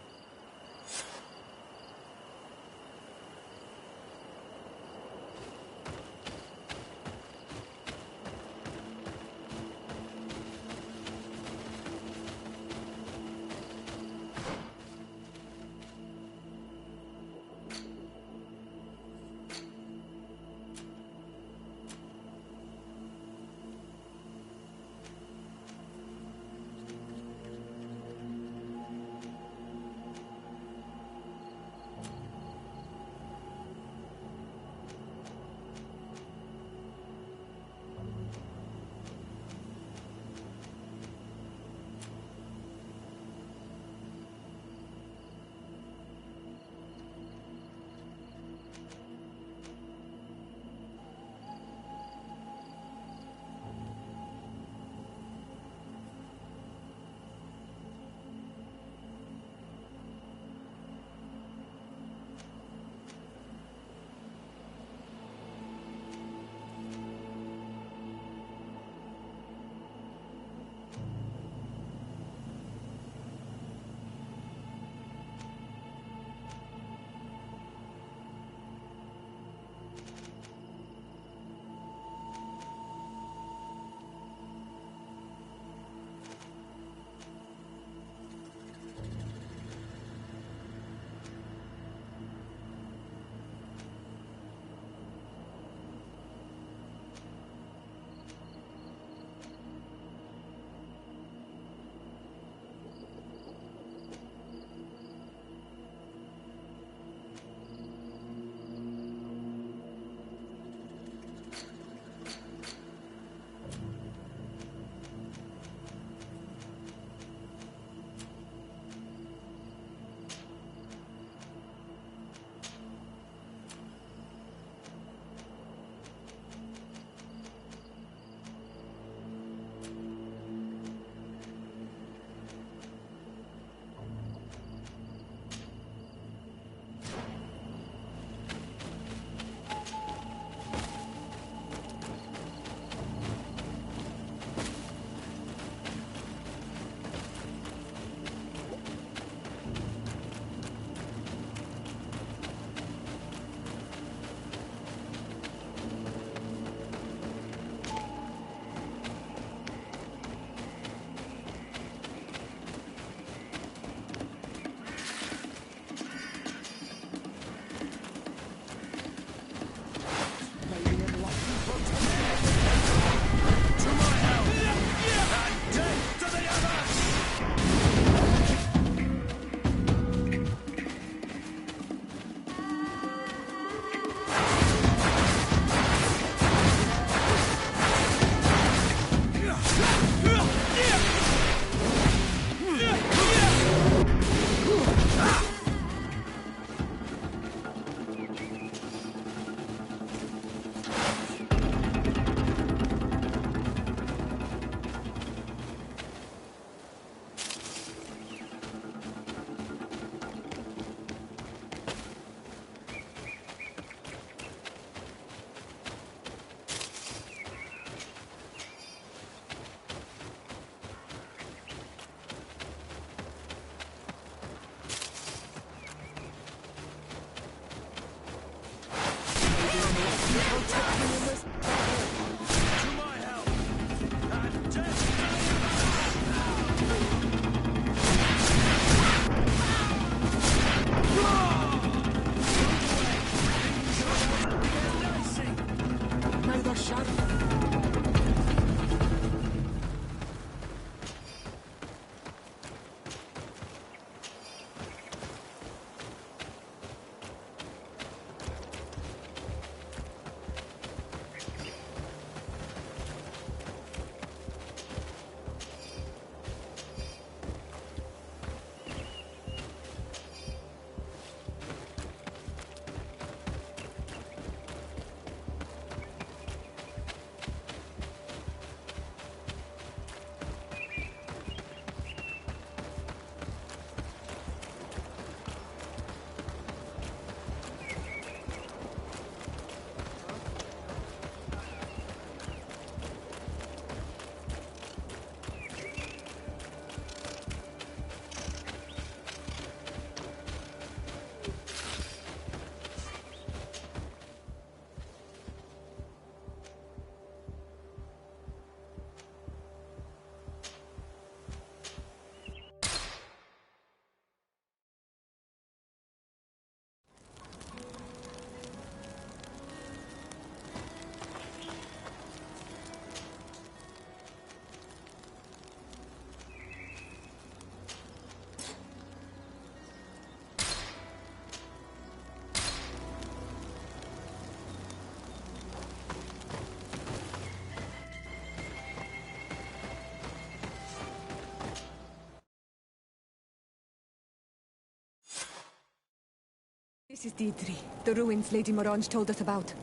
Speaker 1: This is Deidre, the ruins Lady Morange told us about.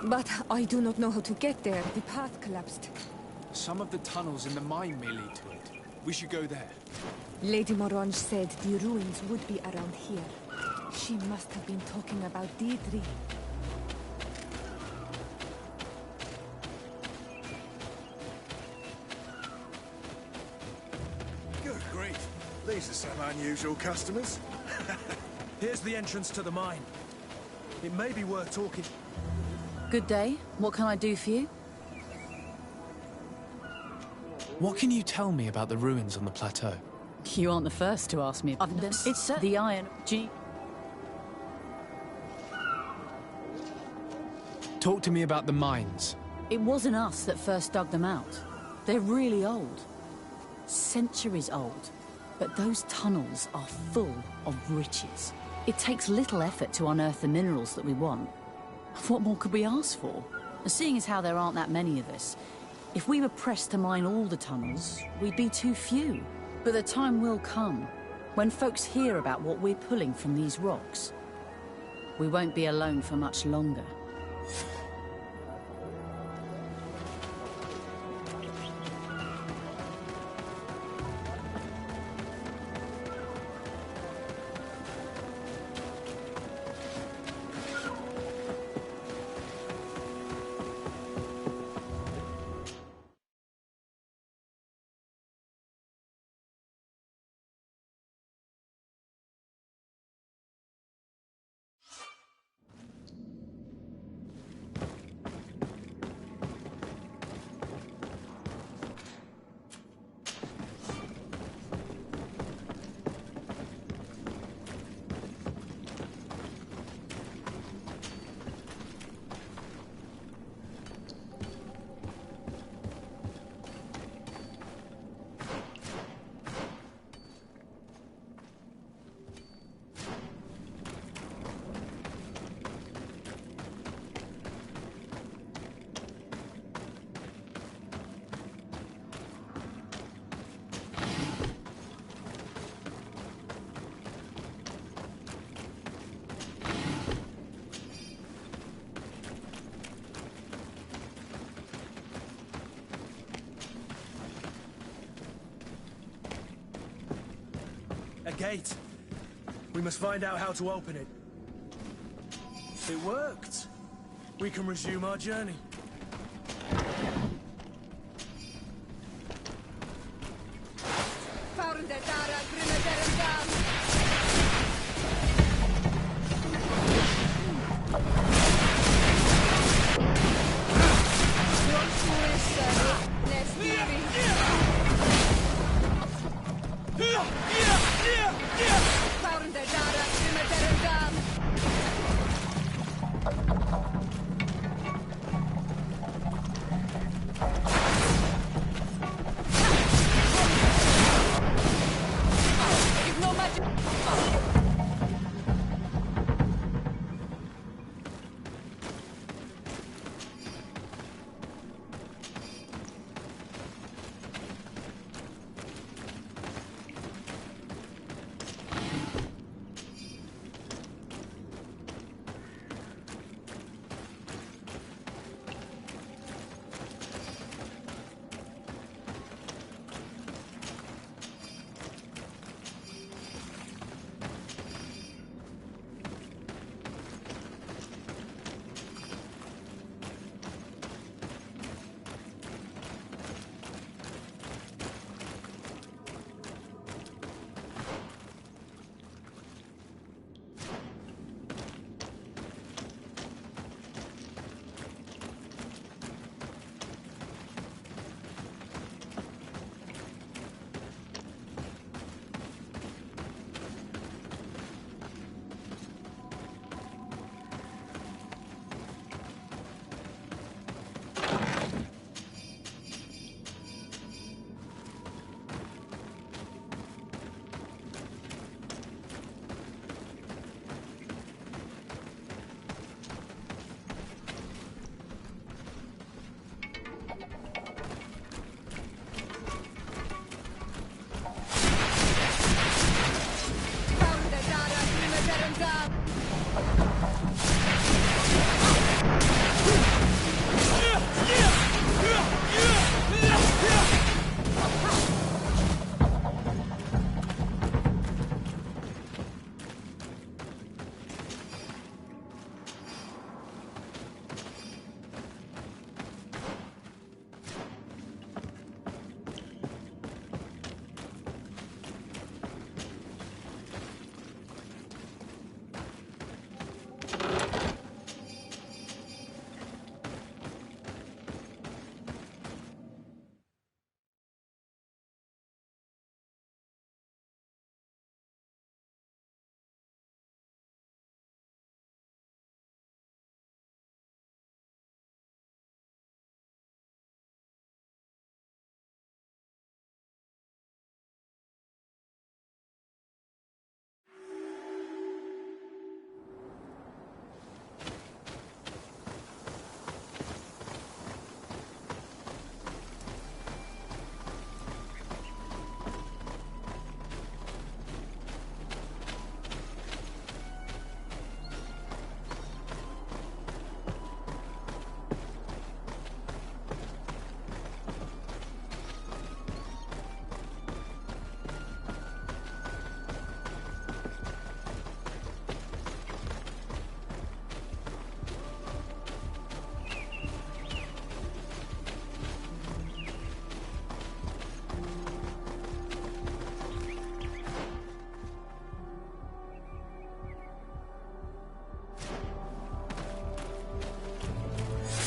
Speaker 1: But I do not know how to get there. The path collapsed.
Speaker 4: Some of the tunnels in the mine may lead to it. We should go there.
Speaker 1: Lady Morange said the ruins would be around here. She must have been talking about Deidre.
Speaker 11: Good grief. These are some unusual customers. Here's the entrance to the mine. It may be worth talking.
Speaker 16: Good day. What can I do for you?
Speaker 4: What can you tell me about the ruins on the plateau?
Speaker 16: You aren't the first to ask me about them. It's the Iron G.
Speaker 4: Talk to me about the mines.
Speaker 16: It wasn't us that first dug them out. They're really old. Centuries old. But those tunnels are full of riches. It takes little effort to unearth the minerals that we want. What more could we ask for? Seeing as how there aren't that many of us, if we were pressed to mine all the tunnels, we'd be too few. But the time will come when folks hear about what we're pulling from these rocks. We won't be alone for much longer.
Speaker 11: A gate. We must find out how to open it. It worked. We can resume our journey.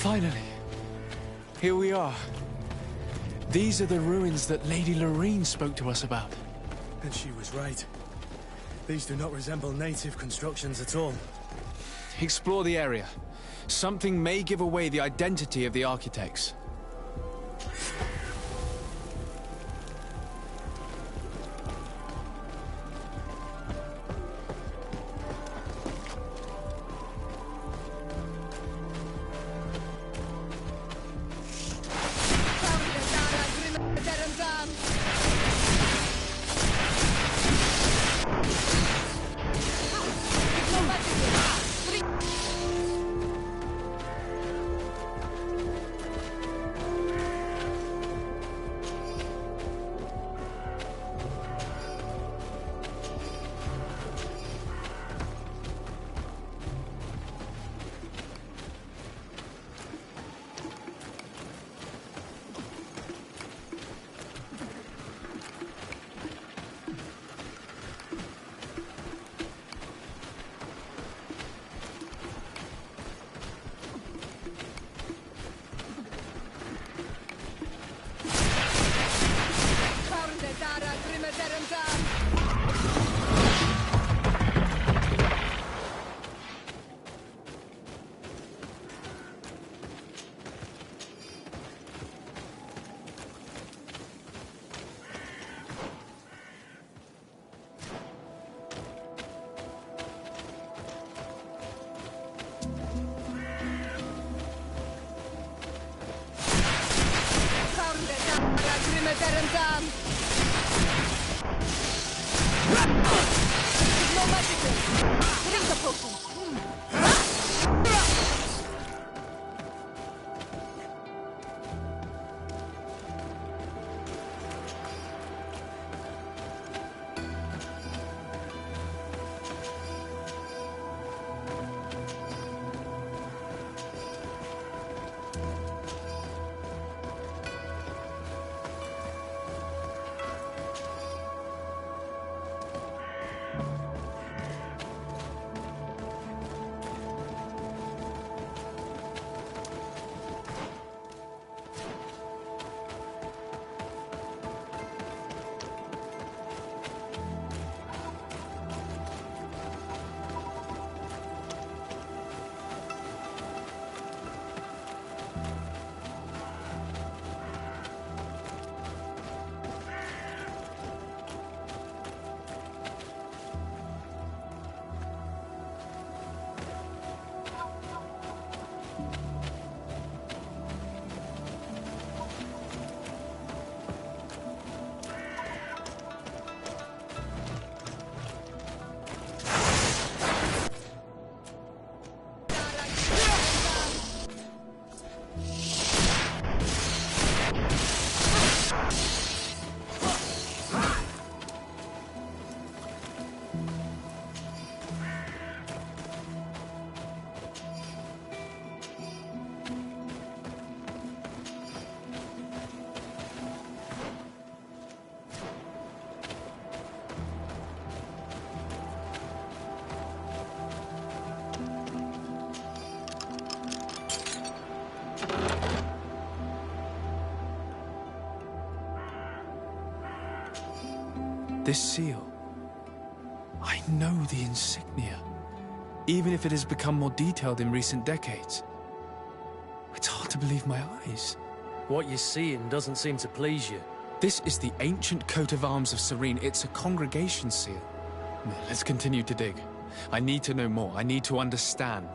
Speaker 4: Finally. Here we are. These are the ruins that Lady Lorene spoke to us about.
Speaker 11: And she was right. These do not resemble native constructions at all.
Speaker 4: Explore the area. Something may give away the identity of the architects. This seal. I know the insignia, even if it has become more detailed in recent decades. It's hard to believe my eyes.
Speaker 17: What you're seeing doesn't seem to please you.
Speaker 4: This is the ancient coat of arms of Serene. It's a congregation seal. Let's continue to dig. I need to know more. I need to understand.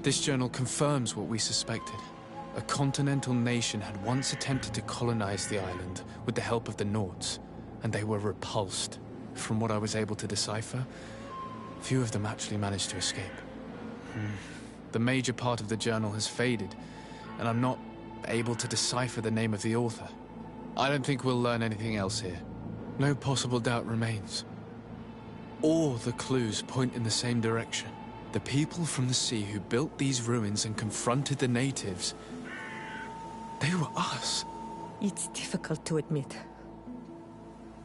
Speaker 4: This journal confirms what we suspected. A continental nation had once attempted to colonize the island with the help of the Nords, and they were repulsed. From what I was able to decipher, few of them actually managed to escape. The major part of the journal has faded, and I'm not able to decipher the name of the author. I don't think we'll learn anything else here. No possible doubt remains. All the clues point in the same direction. The people from the sea who built these ruins and confronted the natives, they were us.
Speaker 1: It's difficult to admit.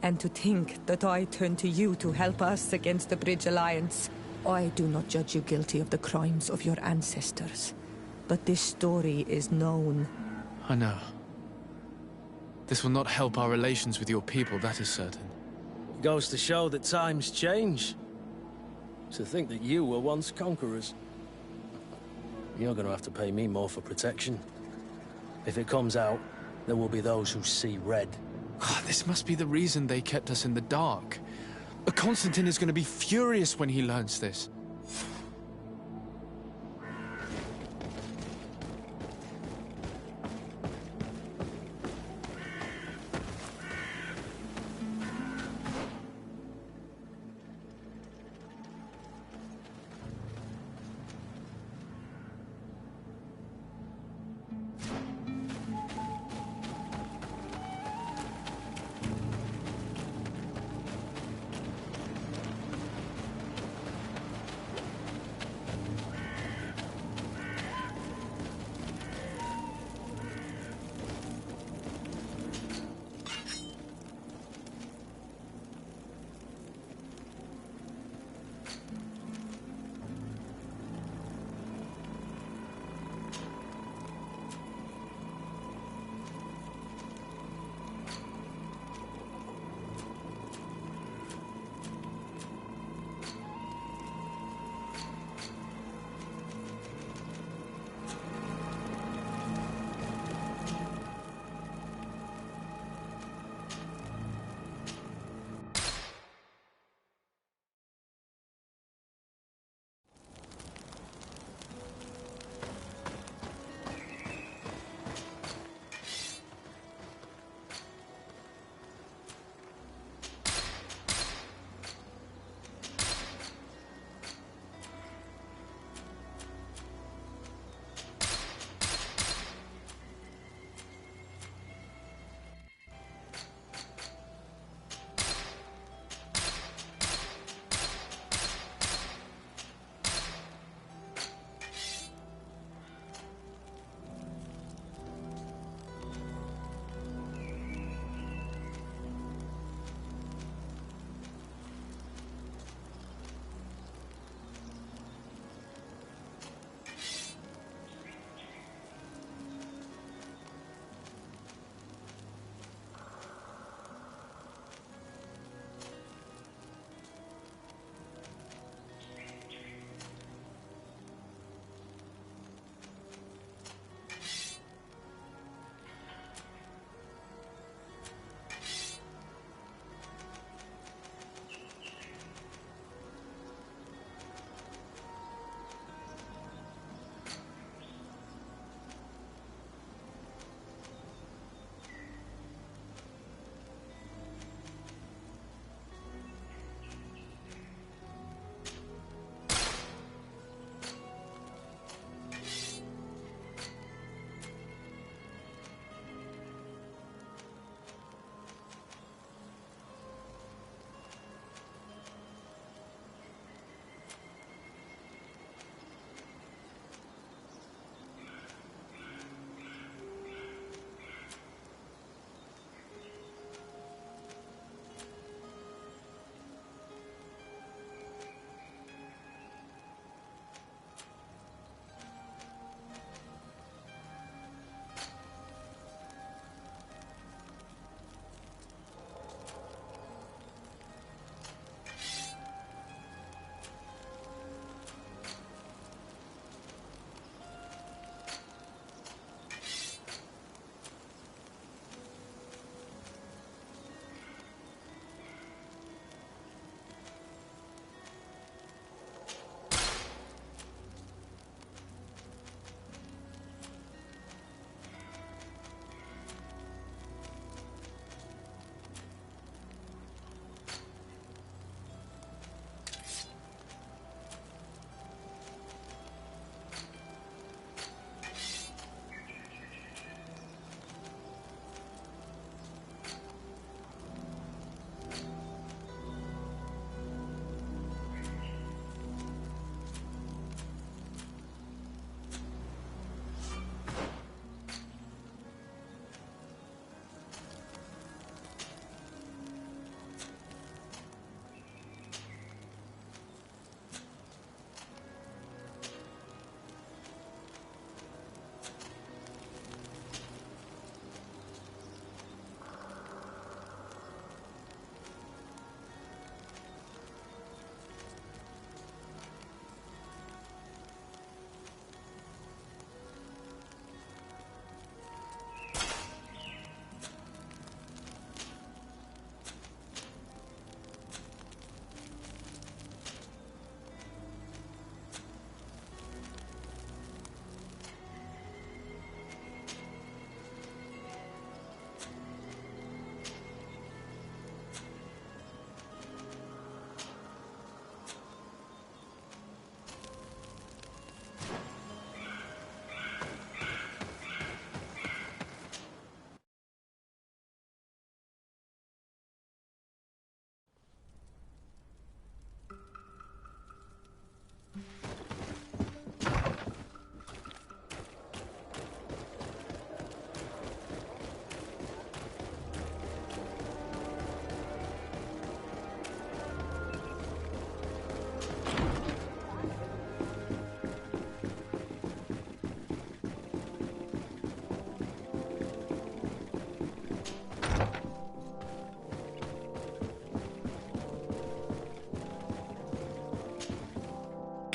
Speaker 1: And to think that I turn to you to help us against the Bridge Alliance. I do not judge you guilty of the crimes of your ancestors. But this story is known.
Speaker 4: I know. This will not help our relations with your people, that is certain.
Speaker 17: Goes to show that times change. To think that you were once conquerors. You're gonna have to pay me more for protection. If it comes out, there will be those who see red.
Speaker 4: This must be the reason they kept us in the dark. Constantine is gonna be furious when he learns this.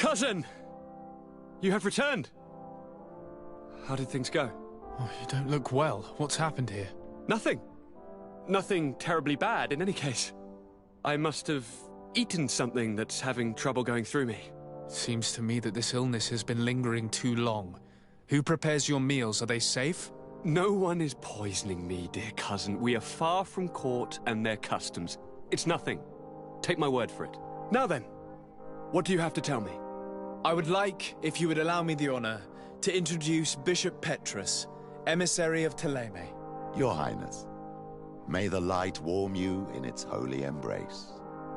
Speaker 3: Cousin! You have returned. How did things go?
Speaker 4: Oh, you don't look well. What's happened here?
Speaker 3: Nothing. Nothing terribly bad, in any case. I must have eaten something that's having trouble going through me.
Speaker 4: Seems to me that this illness has been lingering too long. Who prepares your meals? Are they safe?
Speaker 3: No one is poisoning me, dear cousin. We are far from court and their customs. It's nothing. Take my word for it. Now then, what do you have to tell me?
Speaker 18: I would like, if you would allow me the honor, to introduce Bishop Petrus, emissary of Ptolemy.
Speaker 12: Your Highness, may the light warm you in its holy embrace.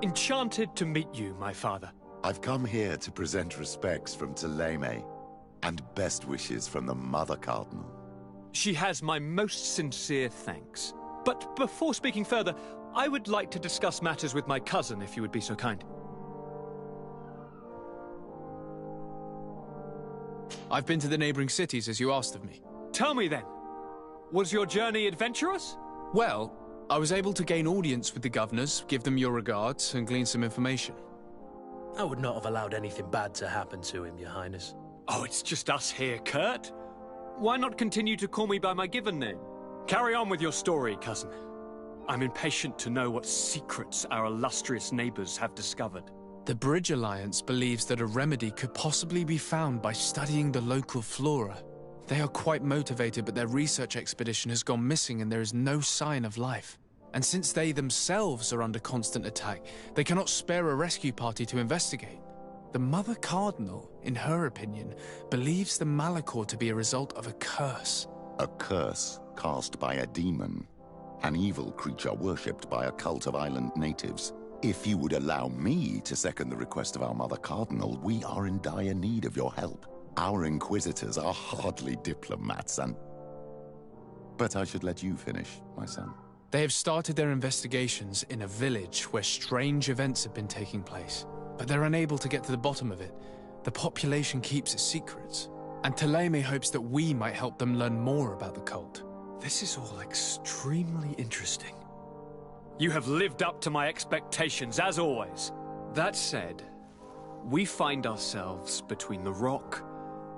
Speaker 3: Enchanted to meet you, my father.
Speaker 12: I've come here to present respects from Ptolemy, and best wishes from the Mother Cardinal.
Speaker 3: She has my most sincere thanks. But before speaking further, I would like to discuss matters with my cousin, if you would be so kind.
Speaker 4: I've been to the neighboring cities, as you asked of me.
Speaker 3: Tell me then, was your journey adventurous?
Speaker 4: Well, I was able to gain audience with the governors, give them your regards, and glean some information.
Speaker 17: I would not have allowed anything bad to happen to him, Your Highness.
Speaker 3: Oh, it's just us here, Kurt. Why not continue to call me by my given name? Carry on with your story, cousin. I'm impatient to know what secrets our illustrious neighbors have discovered.
Speaker 4: The Bridge Alliance believes that a remedy could possibly be found by studying the local flora. They are quite motivated, but their research expedition has gone missing and there is no sign of life. And since they themselves are under constant attack, they cannot spare a rescue party to investigate. The Mother Cardinal, in her opinion, believes the Malachor to be a result of a curse.
Speaker 12: A curse cast by a demon, an evil creature worshipped by a cult of island natives. If you would allow me to second the request of our Mother Cardinal, we are in dire need of your help. Our inquisitors are hardly diplomats and... But I should let you finish, my son.
Speaker 4: They have started their investigations in a village where strange events have been taking place, but they're unable to get to the bottom of it. The population keeps its secrets, and Ptolemy hopes that we might help them learn more about the cult.
Speaker 3: This is all extremely interesting. You have lived up to my expectations, as always. That said, we find ourselves between the rock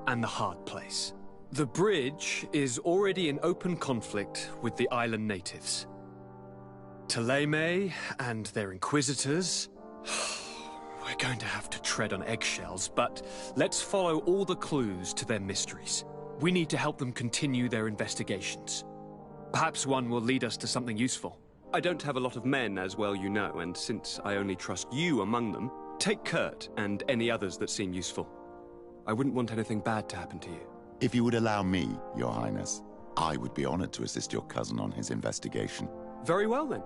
Speaker 3: and the hard place. The bridge is already in open conflict with the island natives. Ptolemy and their inquisitors... We're going to have to tread on eggshells, but let's follow all the clues to their mysteries. We need to help them continue their investigations. Perhaps one will lead us to something useful. I don't have a lot of men, as well you know, and since I only trust you among them, take Kurt and any others that seem useful. I wouldn't want anything bad to happen to you.
Speaker 12: If you would allow me, Your Highness, I would be honored to assist your cousin on his investigation.
Speaker 3: Very well, then.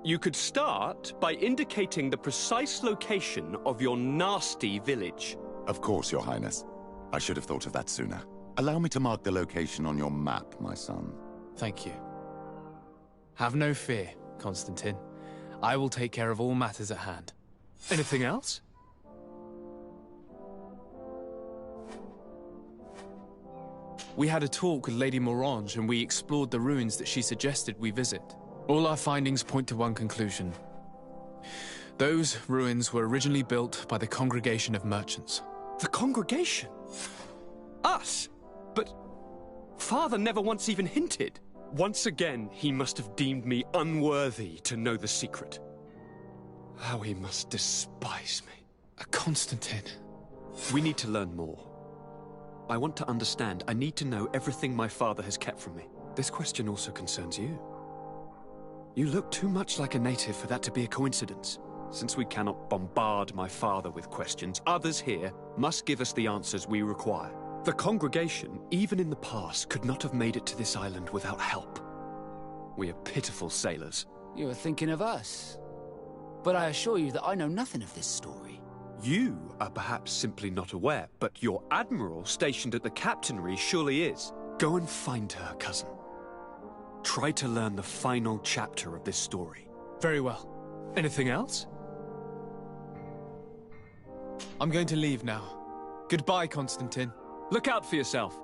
Speaker 3: You could start by indicating the precise location of your nasty village.
Speaker 12: Of course, Your Highness. I should have thought of that sooner. Allow me to mark the location on your map, my son.
Speaker 4: Thank you. Have no fear, Constantine. I will take care of all matters at hand.
Speaker 3: Anything else?
Speaker 4: We had a talk with Lady Morange and we explored the ruins that she suggested we visit. All our findings point to one conclusion. Those ruins were originally built by the Congregation of Merchants.
Speaker 3: The Congregation? Us? But Father never once even hinted. Once again, he must have deemed me unworthy to know the secret. How he must despise me.
Speaker 4: Constantine.
Speaker 3: We need to learn more. I want to understand. I need to know everything my father has kept from me. This question also concerns you. You look too much like a native for that to be a coincidence. Since we cannot bombard my father with questions, others here must give us the answers we require. The congregation, even in the past, could not have made it to this island without help. We are pitiful sailors.
Speaker 5: You were thinking of us. But I assure you that I know nothing of this story.
Speaker 3: You are perhaps simply not aware, but your admiral stationed at the captainry surely is. Go and find her, cousin. Try to learn the final chapter of this story.
Speaker 4: Very well.
Speaker 3: Anything else?
Speaker 4: I'm going to leave now. Goodbye, Constantine.
Speaker 3: Look out for yourself.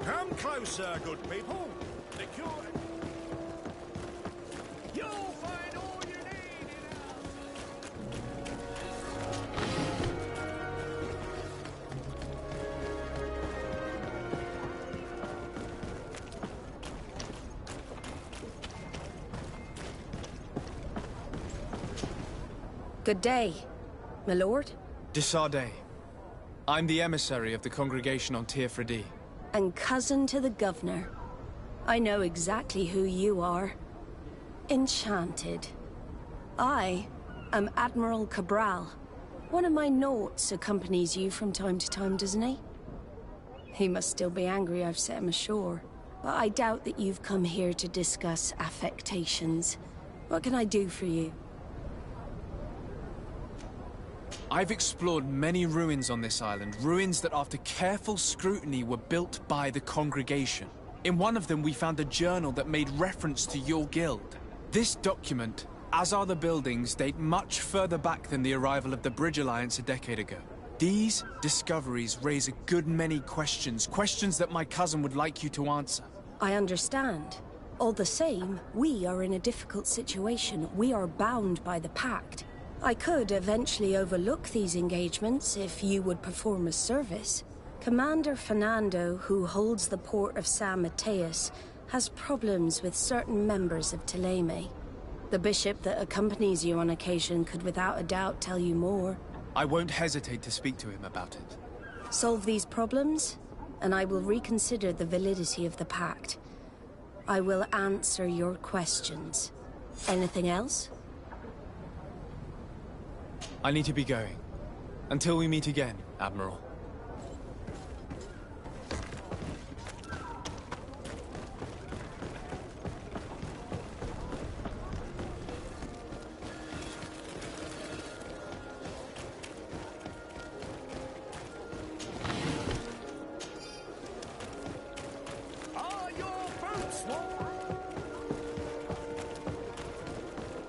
Speaker 2: Come closer, good people. The cure... You'll find all you need in
Speaker 19: Good day, my lord.
Speaker 4: Desardet. I'm the emissary of the congregation on Tirfredi.
Speaker 19: And cousin to the governor. I know exactly who you are. Enchanted. I am Admiral Cabral. One of my Nauts accompanies you from time to time, doesn't he? He must still be angry I've set him ashore. But I doubt that you've come here to discuss affectations. What can I do for you?
Speaker 4: I've explored many ruins on this island, ruins that after careful scrutiny were built by the congregation. In one of them we found a journal that made reference to your guild. This document, as are the buildings, date much further back than the arrival of the Bridge Alliance a decade ago. These discoveries raise a good many questions, questions that my cousin would like you to answer.
Speaker 19: I understand. All the same, we are in a difficult situation. We are bound by the Pact. I could eventually overlook these engagements if you would perform a service. Commander Fernando, who holds the port of San Mateus, has problems with certain members of Thélème. The bishop that accompanies you on occasion could without a doubt tell you more.
Speaker 4: I won't hesitate to speak to him about it.
Speaker 19: Solve these problems, and I will reconsider the validity of the Pact. I will answer your questions. Anything else?
Speaker 4: I need to be going. Until we meet again, Admiral.
Speaker 2: Are your boots warm?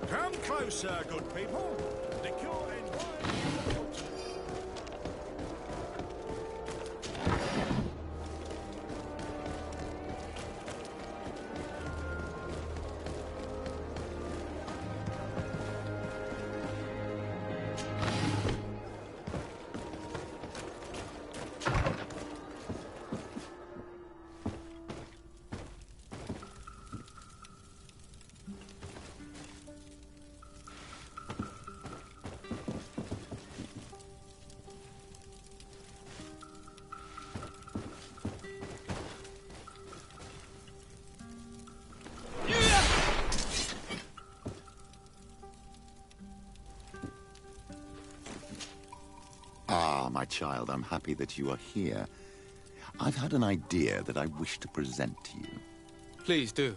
Speaker 2: Come closer, good people. The cure
Speaker 12: My child, I'm happy that you are here. I've had an idea that I wish to present to you.
Speaker 4: Please do.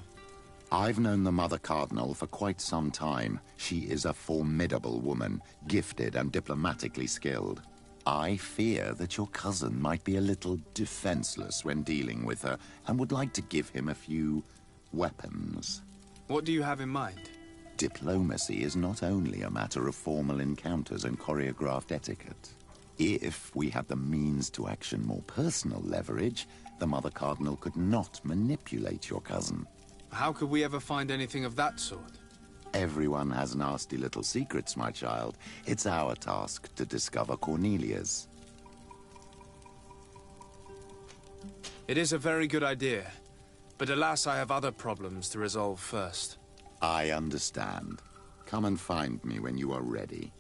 Speaker 12: I've known the Mother Cardinal for quite some time. She is a formidable woman, gifted and diplomatically skilled. I fear that your cousin might be a little defenseless when dealing with her, and would like to give him a few weapons.
Speaker 4: What do you have in mind?
Speaker 12: Diplomacy is not only a matter of formal encounters and choreographed etiquette. If we had the means to action more personal leverage, the Mother Cardinal could not manipulate your cousin.
Speaker 4: How could we ever find anything of that sort?
Speaker 12: Everyone has nasty little secrets, my child. It's our task to discover Cornelia's.
Speaker 4: It is a very good idea, but alas, I have other problems to resolve first.
Speaker 12: I understand. Come and find me when you are ready.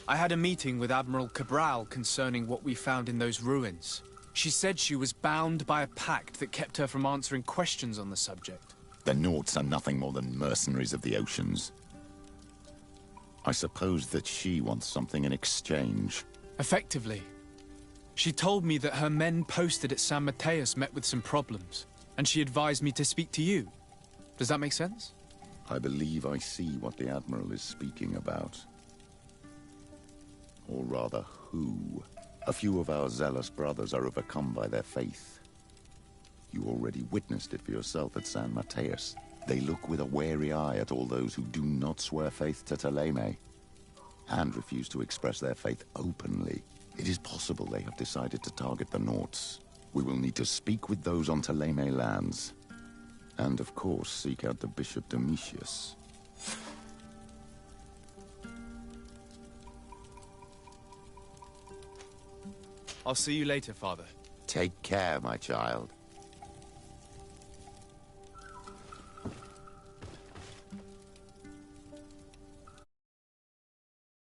Speaker 4: I had a meeting with Admiral Cabral concerning what we found in those ruins. She said she was bound by a pact that kept her from answering questions on the subject.
Speaker 12: The Nauts are nothing more than mercenaries of the oceans. I suppose that she wants something in exchange.
Speaker 4: Effectively. She told me that her men posted at San Mateus met with some problems, and she advised me to speak to you. Does that make sense?
Speaker 12: I believe I see what the Admiral is speaking about. Or rather, who. A few of our zealous brothers are overcome by their faith. You already witnessed it for yourself at San Mateus. They look with a wary eye at all those who do not swear faith to Thélème. and refuse to express their faith openly. It is possible they have decided to target the Norts. We will need to speak with those on Thélème lands. And of course, seek out the Bishop Domitius.
Speaker 18: I'll see you later, Father.
Speaker 12: Take care, my child.